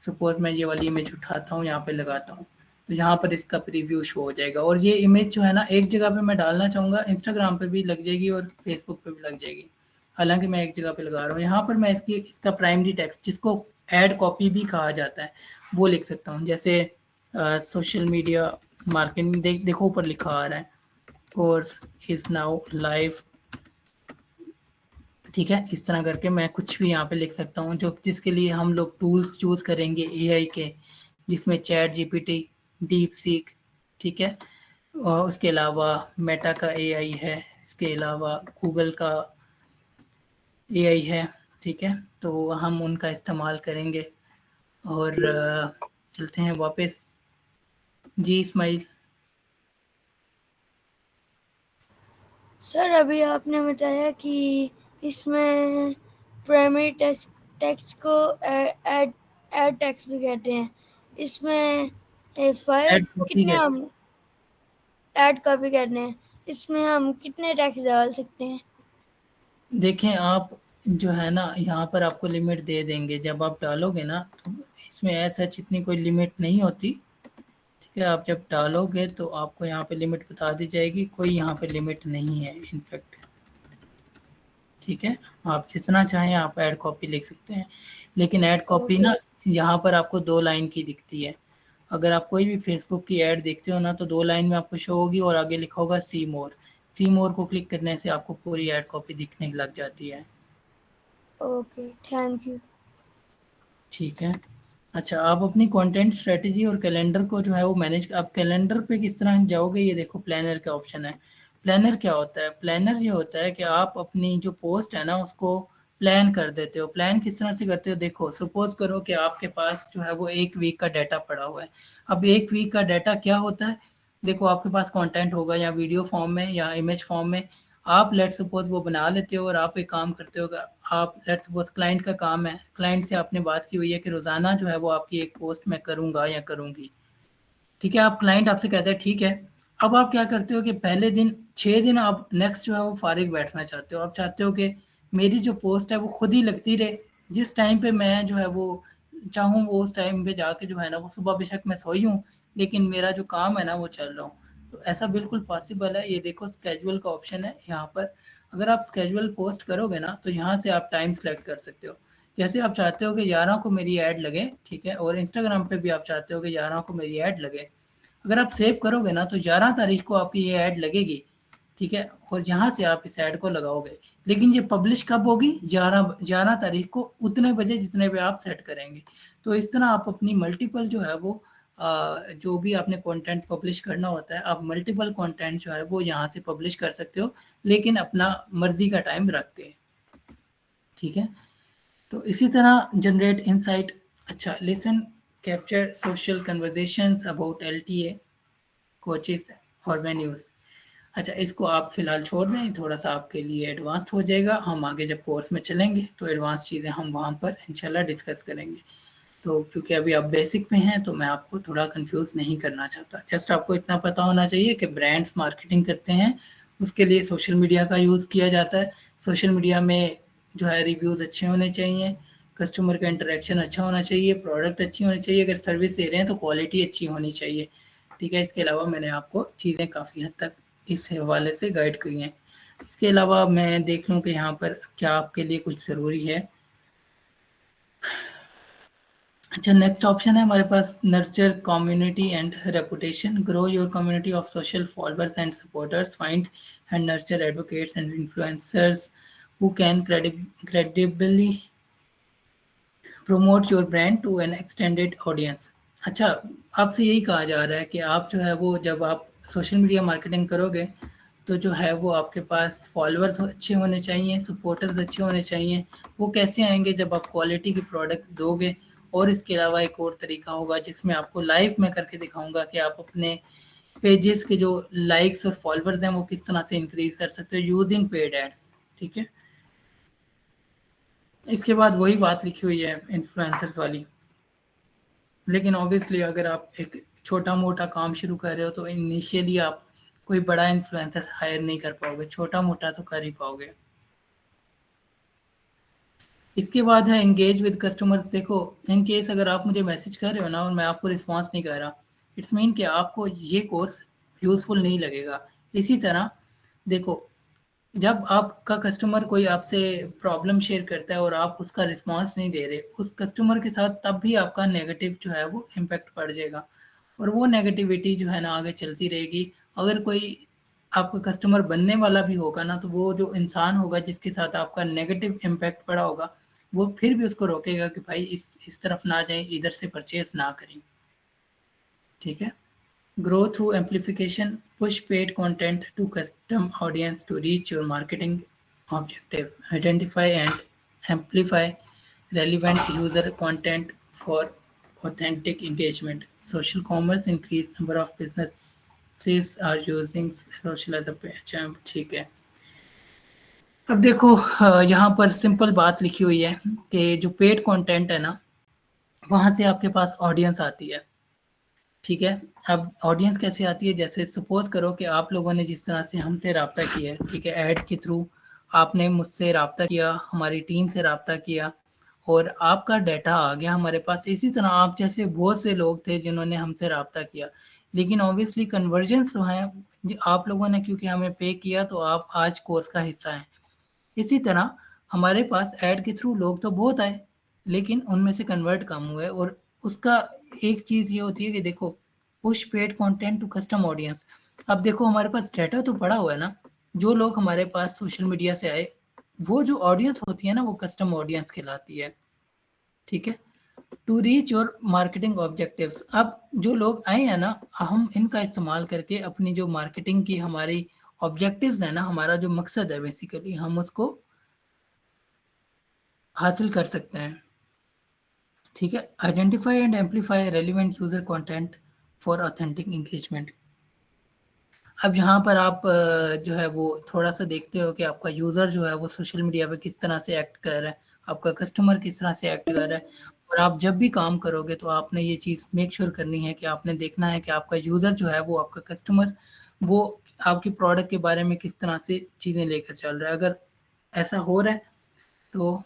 सपोज मैं ये वाली इमेज उठाता हूँ, यहाँ पे लगाता हूँ, तो यहाँ पर इसका प्रीव्यू शो हो जाएगा। और ये इमेज जो है ना एक जगह पे मैं डालना चाहूँगा, इंस्टाग्राम पे भी लग जाएगी और फेसबुक पे भी लग जाएगी। हालांकि मैं एक जगह पे लगा रहा हूँ। यहाँ पर मैं इसका प्राइमरी टेक्स्ट, जिसको एड कॉपी भी कहा जाता है, वो लिख सकता हूँ। जैसे सोशल मीडिया मार्केटिंग, देखो ऊपर लिखा आ रहा है, कोर्स इज नाउ लाइव। ठीक है, इस तरह करके मैं कुछ भी यहाँ पे लिख सकता हूँ, जो जिसके लिए हम लोग टूल्स चूज करेंगे एआई के, जिसमें चैट जीपीटी, डीप सीक, ठीक है, और उसके अलावा मेटा का एआई है, इसके अलावा गूगल का एआई है। ठीक है, तो हम उनका इस्तेमाल करेंगे। और चलते हैं वापस। जी इस्माइल। सर अभी आपने बताया कि इसमें प्राइमरी टेक्स्ट को एड टेक्स्ट भी कहते हैं। इसमें फाइल कितने हम ऐड कॉपी करने हैं, इसमें हम कितने टेक्स्ट डाल सकते हैं? देखें आप जो है ना यहाँ पर आपको लिमिट दे देंगे जब आप डालोगे ना, तो इसमें ऐसा इतनी कोई लिमिट नहीं होती। ठीक है, आप जब डालोगे तो आपको यहाँ पे लिमिट बता दी जाएगी, कोई यहाँ पे लिमिट नहीं है इनफैक्ट। ठीक है, आप जितना चाहें आप ऐड कॉपी लिख सकते हैं, लेकिन ऐड कॉपी ना यहाँ पर आपको 2 लाइन की दिखती है। अगर आप कोई भी फेसबुक की ऐड देखते हो ना तो 2 लाइन में आपको शो होगी और आगे लिखा होगा सी मोर। सी मोर को क्लिक करने से आपको पूरी ऐड कॉपी दिखने लग जाती है। Okay, thank you. ठीक है, अच्छा आप अपनी कंटेंट स्ट्रेटजी और कैलेंडर को जो है वो मैनेज, आप कैलेंडर पे किस तरह जाओगे, ये देखो प्लानर का ऑप्शन है। प्लानर क्या होता है, प्लानर ये होता है कि आप अपनी जो पोस्ट है ना उसको प्लान कर देते हो। प्लान किस तरह से करते हो, देखो सपोज करो कि आपके पास जो है वो 1 वीक का डाटा पड़ा हुआ है। अब 1 वीक का डाटा क्या होता है, देखो आपके पास कंटेंट होगा या वीडियो फॉर्म में या इमेज फॉर्म में, आप लेट सपोज वो बना लेते हो और आप एक काम करते हो। आप लेट सपोज क्लाइंट का काम है, क्लाइंट से आपने बात की हुई है कि रोजाना जो है वो आपकी एक पोस्ट मैं करूंगा या करूंगी। ठीक है, आप क्लाइंट आपसे कहते हैं ठीक है। अब आप क्या करते हो कि पहले दिन 6 दिन आप नेक्स्ट जो है वो फारिग बैठना चाहते हो। आप चाहते हो कि मेरी जो पोस्ट है वो खुद ही लगती रहे, जिस टाइम पे मैं जो है वो चाहूँ वो उस टाइम पे जाके जो है ना, वो सुबह बेशक मैं सोई हूँ लेकिन मेरा जो काम है ना वो चल रहा हूँ। तो ऐसा बिल्कुल पॉसिबल है। ये देखो स्केजुअल का ऑप्शन है यहाँ पर, अगर आप स्केजुअल पोस्ट करोगे ना तो यहाँ से आप टाइम सेलेक्ट कर सकते हो। जैसे आप चाहते हो कि 11 को मेरी ऐड लगे, ठीक है, और इंस्टाग्राम पे भी आप चाहते हो कि 11 को मेरी ऐड लगे, अगर आप सेव करोगे ना तो 11 तारीख को आपकी ये ऐड लगेगी, ठीक है, और यहाँ से आप इस ऐड को लगाओगे। लेकिन ये पब्लिश कब होगी? 11 तारीख को उतने बजे जितने पे आप सेट करेंगे। तो इस तरह आप अपनी मल्टीपल जो है वो जो भी आपने कंटेंट पब्लिश करना होता है, आप मल्टीपल कंटेंट जो है वो यहाँ से पब्लिश कर सकते हो, लेकिन अपना मर्जी का टाइम रख के, ठीक है। तो इसी तरह जनरेट इनसाइट। अच्छा, listen capture social conversations about LTA coaches और वेन्यूज। अच्छा, इसको आप फिलहाल छोड़ दें, थोड़ा सा आपके लिए एडवांस्ड हो जाएगा। हम आगे जब कोर्स में चलेंगे तो एडवांस चीज़ें हम वहाँ पर इंशाल्लाह डिस्कस करेंगे। तो क्योंकि अभी आप बेसिक में हैं तो मैं आपको थोड़ा कंफ्यूज नहीं करना चाहता। जस्ट आपको इतना पता होना चाहिए कि ब्रांड्स मार्केटिंग करते हैं, उसके लिए सोशल मीडिया का यूज़ किया जाता है। सोशल मीडिया में जो है रिव्यूज़ अच्छे होने चाहिए, कस्टमर का इंटरेक्शन अच्छा होना चाहिए, प्रोडक्ट अच्छी होनी चाहिए, अगर सर्विस दे रहे हैं तो क्वालिटी अच्छी होनी चाहिए, ठीक है। इसके अलावा मैंने आपको चीज़ें काफ़ी हद तक इस हवाले से गाइड करी हैं। इसके अलावा मैं देख लूँ कि यहाँ पर क्या आपके लिए कुछ ज़रूरी है। अच्छा, नेक्स्ट ऑप्शन है हमारे पास nurture community and reputation. Grow your community of social followers and supporters, find and nurture advocates and influencers who can credibly promote your brand to an extended audience। अच्छा, आपसे यही कहा जा रहा है कि आप जो है वो जब आप सोशल मीडिया मार्केटिंग करोगे तो जो है वो आपके पास फॉलोअर्स अच्छे होने चाहिए, सपोर्टर्स अच्छे होने चाहिए। वो कैसे आएंगे? जब आप क्वालिटी की प्रोडक्ट दोगे। और इसके अलावा एक और तरीका होगा जिसमें आपको लाइव में करके दिखाऊंगा कि आप अपने पेजेस के जो लाइक्स और फॉलोअर्स हैं वो किस तरह से इंक्रीज कर सकते हो यूजिंग पेड एड्स, ठीक है। इसके बाद वही बात लिखी हुई है इन्फ्लुएंसर्स वाली, लेकिन ऑब्वियसली अगर आप एक छोटा मोटा काम शुरू कर रहे हो तो इनिशियली आप कोई बड़ा इन्फ्लुएंसर हायर नहीं कर पाओगे, छोटा मोटा तो कर ही पाओगे। इसके बाद है एंगेज विद कस्टमर्स। देखो, इन केस अगर आप मुझे मैसेज कर रहे हो ना और मैं आपको रिस्पॉन्स नहीं कर रहा, इट्स मीन कि आपको ये कोर्स यूजफुल नहीं लगेगा। इसी तरह देखो, जब आपका कस्टमर कोई आपसे प्रॉब्लम शेयर करता है और आप उसका रिस्पांस नहीं दे रहे, उस कस्टमर के साथ तब भी आपका नेगेटिव जो है वो इम्पैक्ट पड़ जाएगा और वो नेगेटिविटी जो है ना आगे चलती रहेगी। अगर कोई आपका कस्टमर बनने वाला भी होगा ना तो वो जो इंसान होगा जिसके साथ आपका नेगेटिव इम्पैक्ट पड़ा होगा वो फिर भी उसको रोकेगा कि भाई इस तरफ ना जाए, इधर से परचेज ना करें, ठीक है। Grow through amplification, push paid content to custom audience to reach your marketing objective. Identify and amplify relevant user content for authentic engagement. Social commerce increase number of businesses are using social as a page। ठीक है। अब देखो यहाँ पर simple बात लिखी हुई है कि जो पेड कंटेंट है ना वहां से आपके पास ऑडियंस आती है, ठीक है। अब ऑडियंस कैसे आती है? जैसे सपोज करो कि आप लोगों ने जिस तरह से हमसे रब्ता किया है, ठीक है, ऐड के थ्रू आपने मुझसे रब्ता किया, हमारी टीम से रब्ता किया और आपका डाटा आ गया हमारे पास। इसी तरह आप जैसे बहुत से लोग थे जिन्होंने हमसे रब्ता किया, लेकिन ऑब्वियसली कन्वर्जन जो है आप लोगों ने क्योंकि हमें पे किया तो आप आज कोर्स का हिस्सा हैं। इसी तरह हमारे पास ऐड के थ्रू लोग तो बहुत आए लेकिन उनमें से कन्वर्ट कम हुए और उसका एक चीज ये होती है कि देखो push paid content to custom audience. अब देखो हमारे पास डाटा तो पड़ा हुआ है ना, जो लोग हमारे पास सोशल मीडिया से आए वो जो ऑडियंस होती है ना वो कस्टम ऑडियंस कहलाती है, ठीक है। To reach your marketing objectives. अब जो लोग आए हैं ना हम इनका इस्तेमाल करके अपनी जो मार्केटिंग की हमारी ऑब्जेक्टिव्स है ना, हमारा जो मकसद है बेसिकली हम उसको हासिल कर सकते हैं, ठीक है। Identify and amplify relevant user content for authentic engagement. अब यहाँ पर आप जो है वो थोड़ा सा देखते हो कि आपका यूजर जो है वो सोशल मीडिया पे किस तरह से एक्ट कर रहा है, आपका कस्टमर किस तरह से एक्ट कर रहा है। और आप जब भी काम करोगे तो आपने ये चीज़ मेक श्योर करनी है कि आपने देखना है कि आपका यूजर जो है वो आपका कस्टमर वो आपकी प्रोडक्ट के बारे में किस तरह से चीज़ें लेकर चल रहा है। अगर ऐसा हो रहा है तो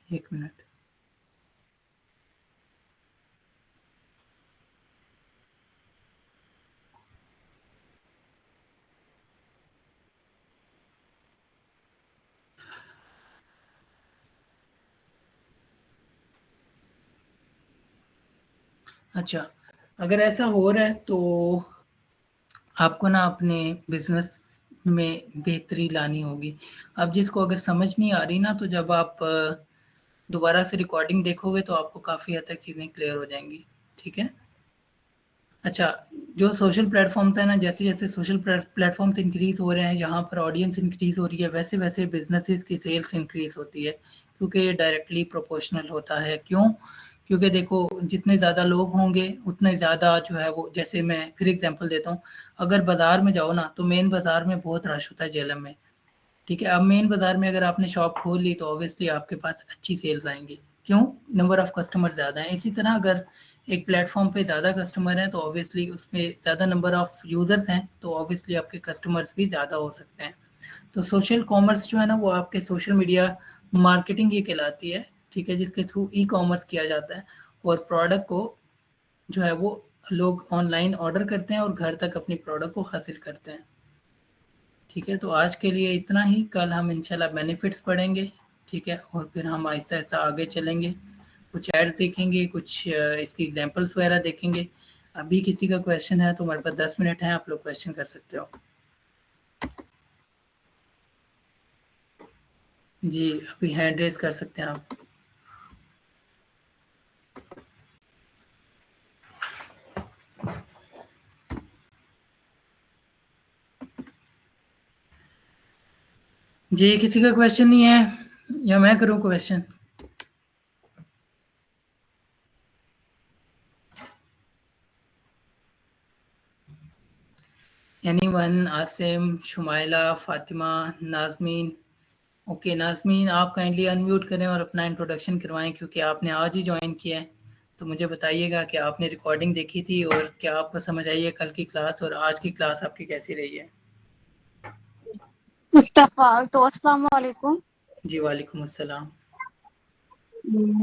एक मिनट। अच्छा, अगर ऐसा हो रहा है तो आपको ना अपने बिजनेस में बेहतरी लानी होगी। अब जिसको अगर समझ नहीं आ रही ना, तो जब आप दोबारा से रिकॉर्डिंग देखोगे तो आपको काफ़ी हद तक चीज़ें क्लियर हो जाएंगी। ठीक है। अच्छा, जो सोशल प्लेटफॉर्म्स है ना, जैसे जैसे सोशल प्लेटफॉर्म्स इंक्रीज हो रहे हैं, जहाँ पर ऑडियंस इंक्रीज हो रही है, वैसे वैसे बिजनेसेस की सेल्स इंक्रीज होती है, क्योंकि ये डायरेक्टली प्रोपोर्शनल होता है। क्यों? क्योंकि देखो, जितने ज़्यादा लोग होंगे उतने ज़्यादा जो है वो, जैसे मैं फिर एग्जांपल देता हूँ, अगर बाज़ार में जाओ ना, तो मेन बाज़ार में बहुत रश होता है जेलम में। ठीक है। अब मेन बाज़ार में अगर आपने शॉप खोल ली तो ऑब्वियसली आपके पास अच्छी सेल्स आएंगी। क्यों? नंबर ऑफ कस्टमर ज़्यादा हैं। इसी तरह अगर एक प्लेटफॉर्म पे ज़्यादा कस्टमर हैं तो ऑब्वियसली उसमें ज़्यादा नंबर ऑफ यूज़र्स हैं, तो ऑब्वियसली आपके कस्टमर्स भी ज़्यादा हो सकते हैं। तो सोशल कॉमर्स जो है ना, वो आपके सोशल मीडिया मार्केटिंग ये कहलाती है। ठीक है, जिसके थ्रू ई कॉमर्स किया जाता है और प्रोडक्ट को जो है वो लोग ऑनलाइन ऑर्डर करते हैं और घर तक अपनी प्रोडक्ट को हासिल करते हैं। ठीक है, तो आज के लिए इतना ही। कल हम इंशाल्लाह बेनिफिट्स पढ़ेंगे। ठीक है, और फिर हम आहिस्ता आहिस्ता आगे चलेंगे, कुछ एड्स देखेंगे, कुछ इसकी एग्जांपल्स वगैरह देखेंगे। अभी किसी का क्वेश्चन है तो हमारे पास 10 मिनट है, आप लोग क्वेश्चन कर सकते हो। जी, अभी हैंड रेज कर सकते हैं आप। जी, किसी का क्वेश्चन नहीं है या मैं करूँ question? Anyone? Asim, Shumaila, Fatima, Nazmeen? Okay, Nazmeen आप काइंडली अनम्यूट करें और अपना इंट्रोडक्शन करवाएं, क्योंकि आपने आज ही ज्वाइन किया है। तो मुझे बताइएगा कि आपने रिकॉर्डिंग देखी थी और क्या आपको समझ आई है कल की क्लास, और आज की क्लास आपकी कैसी रही है? मुस्तफा, तो अस्सलाम वालेकुम। जी वालेकुम अस्सलाम।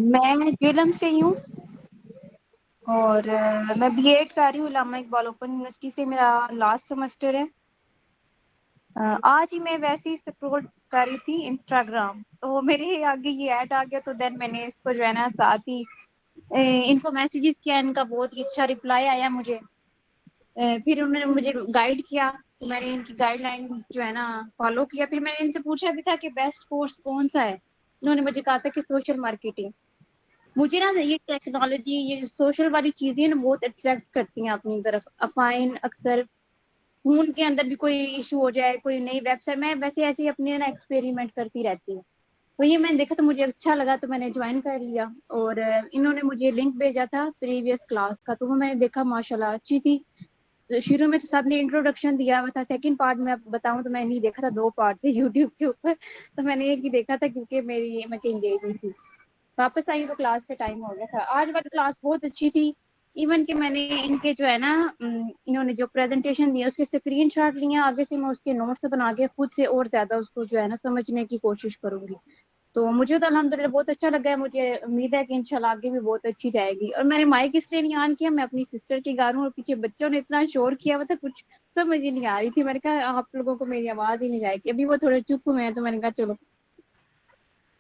मैं जेलम से ही हूँ और मैं बीएड कर रही हूँ इलामा इकबाल ओपन यूनिवर्सिटी से। मेरा लास्ट सेमेस्टर है। आज ही मैं वैसे ही स्क्रॉल कर रही थी इंस्टाग्राम, तो मेरे आगे ये ऐड आ गया, तो देन मैंने इसको जो है ना साथ ही इनको मैसेजेस किया। इनका बहुत ही अच्छा रिप्लाई आया मुझे। फिर उन्होंने मुझे गाइड किया, तो मैंने इनकी गाइडलाइन जो है ना फॉलो किया। फिर मैंने इनसे पूछा भी था कि बेस्ट कोर्स कौन सा है। उन्होंने मुझे कहा था कि सोशल मार्केटिंग। मुझे ना ये टेक्नोलॉजी, ये सोशल वाली चीजें ना बहुत अट्रैक्ट करती हैं अपनी तरफ। अफाइन अक्सर फोन के अंदर भी कोई इशू हो जाए, कोई नई वेबसाइट, मैं वैसे ऐसे ही अपने ना एक्सपेरिमेंट करती रहती हूँ। तो ये मैंने देखा तो मुझे अच्छा लगा, तो मैंने ज्वाइन कर लिया। और इन्होंने मुझे लिंक भेजा था प्रीवियस क्लास का, तो वो मैंने देखा, माशाल्लाह अच्छी थी। तो शुरू में तो सबने इंट्रोडक्शन दिया हुआ था। सेकंड पार्ट में अब बताऊं तो मैंने नहीं देखा था, 2 पार्ट थे यूट्यूब के ऊपर, तो मैंने एक ही देखा था क्योंकि मैं कहीं गई नहीं थी। वापस आई तो क्लास का टाइम हो गया था। आज वाली क्लास बहुत अच्छी थी। इवन कि मैंने इनके जो है ना इन्होंने जो प्रेजेंटेशन दिया उसके स्क्रीनशॉट लिए, आगे से मैं उसके नोट्स बना के खुद से और ज्यादा उसको जो है ना समझने की कोशिश करूंगी। तो मुझे तो अल्हम्दुलिल्लाह बहुत अच्छा लगा है। मुझे उम्मीद है कि इंशाल्लाह आगे भी बहुत अच्छी जाएगी। और मैंने माइक इसलिए नहीं ऑन किया, मैं अपनी सिस्टर की गा रही हूँ और पीछे बच्चों ने इतना शोर किया हुआ था, कुछ समझ ही नहीं आ रही थी। मैंने कहा आप लोगों को मेरी आवाज ही नहीं जाएगी। अभी वो थोड़े चुप हुए हैं, तो मैंने कहा चलो।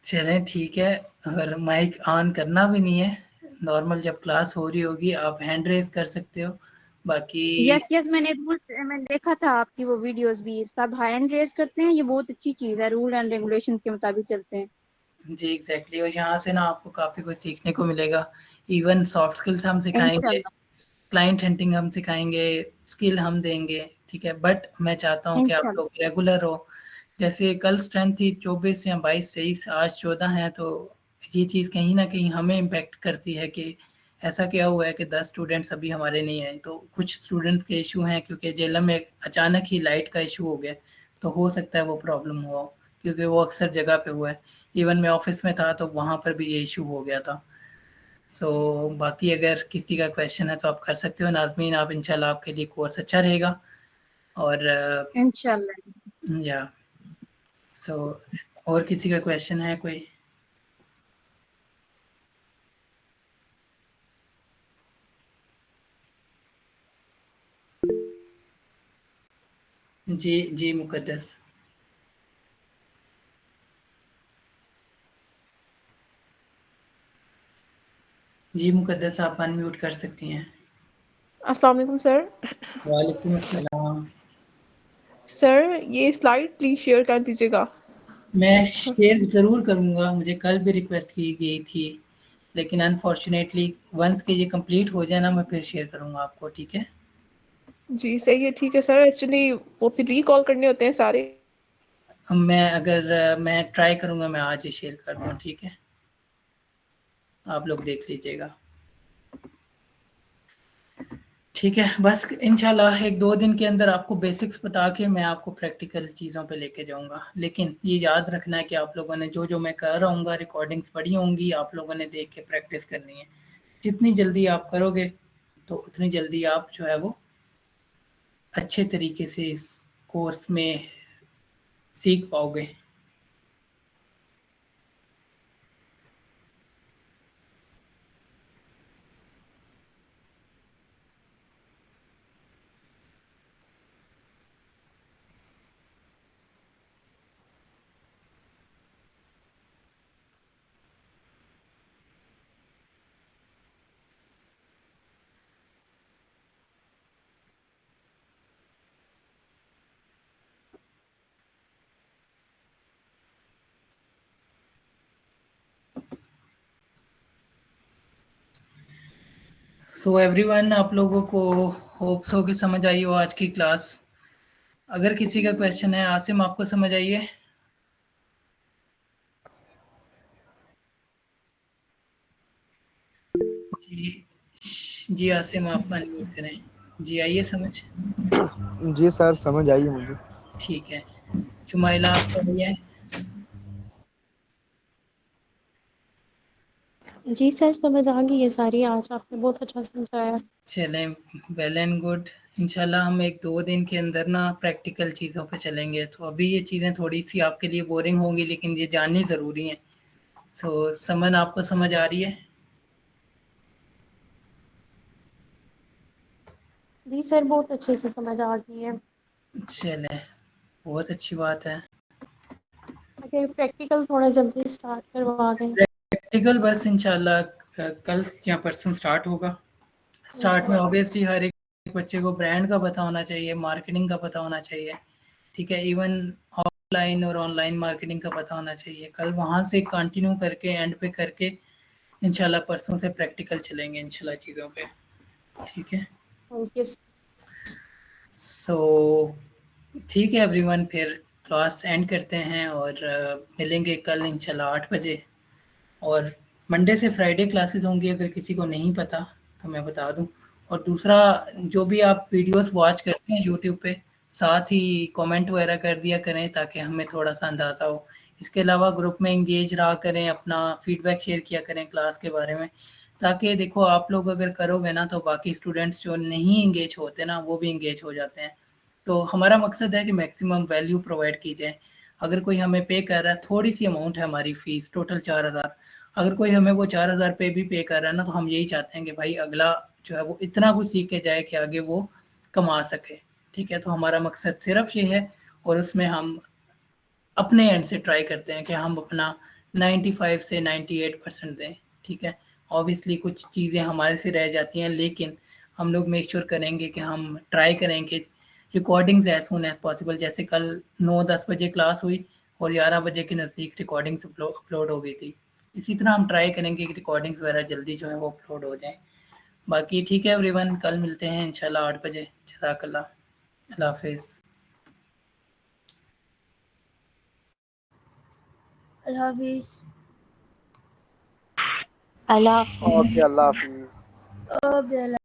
चलें ठीक है, अगर माइक ऑन करना भी नहीं है, नॉर्मल जब क्लास हो रही होगी आप हैंड रेज कर सकते हो। बाकी यस यस, मैंने रूल्स मैंने देखा था आपकी वो वीडियोस भी, सब हैंड रेस करते हैं। ये बहुत अच्छी चीज है, रूल एंड रेगुलेशंस के मुताबिक चलते हैं। जी एग्जैक्टली, और यहाँ से ना आपको काफ़ी कुछ सीखने को मिलेगा। इवन सॉफ्ट स्किल्स हम सिखाएंगे, इंशाल्लाह क्लाइंट हंटिंग हम सिखाएंगे, स्किल हम देंगे। ठीक है, बट मैं चाहता हूँ कि आप इंशाल्लाह। लोग रेगुलर हो। जैसे कल स्ट्रेंथ थी 24 या 22-23, आज 14 है, तो ये चीज़ कहीं ना कहीं हमें इम्पेक्ट करती है कि ऐसा क्या हुआ है कि 10 स्टूडेंट्स अभी हमारे नहीं आए। तो कुछ स्टूडेंट्स के इशू हैं, क्योंकि जेलम में अचानक ही लाइट का इशू हो गया, तो हो सकता है वो प्रॉब्लम हुआ हो, क्योंकि वो अक्सर जगह पे हुआ है। इवन मैं ऑफिस में था तो वहाँ पर भी ये इशू हो गया था। बाकी अगर किसी का क्वेश्चन है तो आप कर सकते हो नाज़मीन। आप इंशाल्लाह आपके लिए कोर्स अच्छा रहेगा। और इंशाल्लाह। या सो और किसी का क्वेश्चन है कोई? जी मुकद्दस। जी मुकद्दस, आप अनम्यूट कर सकती हैं। अस्सलाम वालेकुम सर। वालेकुम अस्सलाम। सर ये स्लाइड प्लीज शेयर कर दीजिएगा। मैं शेयर ज़रूर करूँगा, मुझे कल भी रिक्वेस्ट की गई थी, लेकिन अनफॉर्चुनेटली वंस के ये कंप्लीट हो जाए ना, मैं फिर शेयर करूँगा आपको, ठीक है? जी सही है, ठीक है सर। एक्चुअली वो फिर रिकॉल करने होते हैं सारे। मैं ट्राई करूँगा, मैं आज ही शेयर कर दूँ, ठीक है? आप लोग देख लीजिएगा। ठीक है, बस इंशाल्लाह 1-2 दिन के अंदर आपको बेसिक्स बता के मैं आपको प्रैक्टिकल चीज़ों पे लेके जाऊंगा। लेकिन ये याद रखना है कि आप लोगों ने जो मैं कर रहा हूँ, रिकॉर्डिंग्स पढ़ी होंगी, आप लोगों ने देख के प्रैक्टिस करनी है। जितनी जल्दी आप करोगे तो उतनी जल्दी आप जो है वो अच्छे तरीके से इस कोर्स में सीख पाओगे। सो एवरीवन, आप लोगों को होप्स हो कि समझ आई हो आज की क्लास। अगर किसी का क्वेश्चन है, आसिम आपको समझ आई है? जी आसिम, आप अनम्यूट करें। जी आइए समझ। जी सर, समझ आई है मुझे। ठीक है, शुमाइला आपको आई है? जी सर, समझ आ गई है सारी। आज आपने बहुत अच्छा समझाया। चलें, वेल एंड गुड। इंशाल्लाह हम 1-2 दिन के अंदर ना प्रैक्टिकल चीज़ों पे चलेंगे। तो अभी ये चीज़ें थोड़ी सी आपके लिए बोरिंग होंगी, लेकिन ये जाननी ज़रूरी है। सो समन, आपको समझ आ रही है? जी सर, बहुत अच्छे से समझ आ गई है। चलें, बहुत अच्छी बात है। अगर प्रैक्टिकल थोड़ा जल्दी स्टार्ट करवा दें। प्रैक्टिकल बस इंशाल्लाह कल या परसों स्टार्ट होगा। स्टार्ट में ऑब्वियसली हर एक बच्चे को ब्रांड का पता होना चाहिए, मार्केटिंग का पता होना चाहिए, ठीक है? इवन ऑफलाइन और ऑनलाइन मार्केटिंग का पता होना चाहिए। कल वहाँ से कंटिन्यू करके एंड पे करके इंशाल्लाह परसों से प्रैक्टिकल चलेंगे इंशाल्लाह चीज़ों पे, ठीक है? Thank you. सो ठीक है एवरीवन, फिर क्लास एंड करते हैं और मिलेंगे कल इंशाल्लाह 8 बजे। और मंडे से फ्राइडे क्लासेस होंगी, अगर किसी को नहीं पता तो मैं बता दूं। और दूसरा, जो भी आप वीडियोस वॉच करते हैं यूट्यूब पे, साथ ही कमेंट वगैरह कर दिया करें ताकि हमें थोड़ा सा अंदाज़ा हो। इसके अलावा ग्रुप में इंगेज रहा करें, अपना फीडबैक शेयर किया करें क्लास के बारे में, ताकि देखो आप लोग अगर करोगे ना तो बाकी स्टूडेंट्स जो नहीं इंगेज होते ना वो भी इंगेज हो जाते हैं। तो हमारा मकसद है कि मैक्सिमम वैल्यू प्रोवाइड की जाए। अगर कोई हमें पे कर रहा है, थोड़ी सी अमाउंट है हमारी फ़ीस, टोटल 4000, अगर कोई हमें वो 4000 पे भी पे कर रहा है ना, तो हम यही चाहते हैं कि भाई अगला जो है वो इतना कुछ सीख के जाए कि आगे वो कमा सके, ठीक है? तो हमारा मकसद सिर्फ ये है, और उसमें हम अपने एंड से ट्राई करते हैं कि हम अपना 95 से 98% दें, ठीक है? ऑब्वियसली कुछ चीज़ें हमारे से रह जाती हैं, लेकिन हम लोग मेक श्योर करेंगे कि हम ट्राई करेंगे recordings as soon as possible. जैसे कल 9-10 बजे क्लास हुई और 11 बजे के नज़दीक रिकॉर्डिंग्स अपलोड हो गई थी। इसी तरह हम ट्राई करेंगे कि रिकॉर्डिंग्स वगैरह जल्दी जो है वो अपलोड हो जाएँ। बाकी ठीक है एवरीवन, कल मिलते हैं इंशाल्लाह 8 बजे। जज़ाकल्लाह। अल्लाह हाफ़िज़। अल्लाह हाफिज। अल्लाह हाफिज़। ओके, अल्लाह हाफिज। ओके।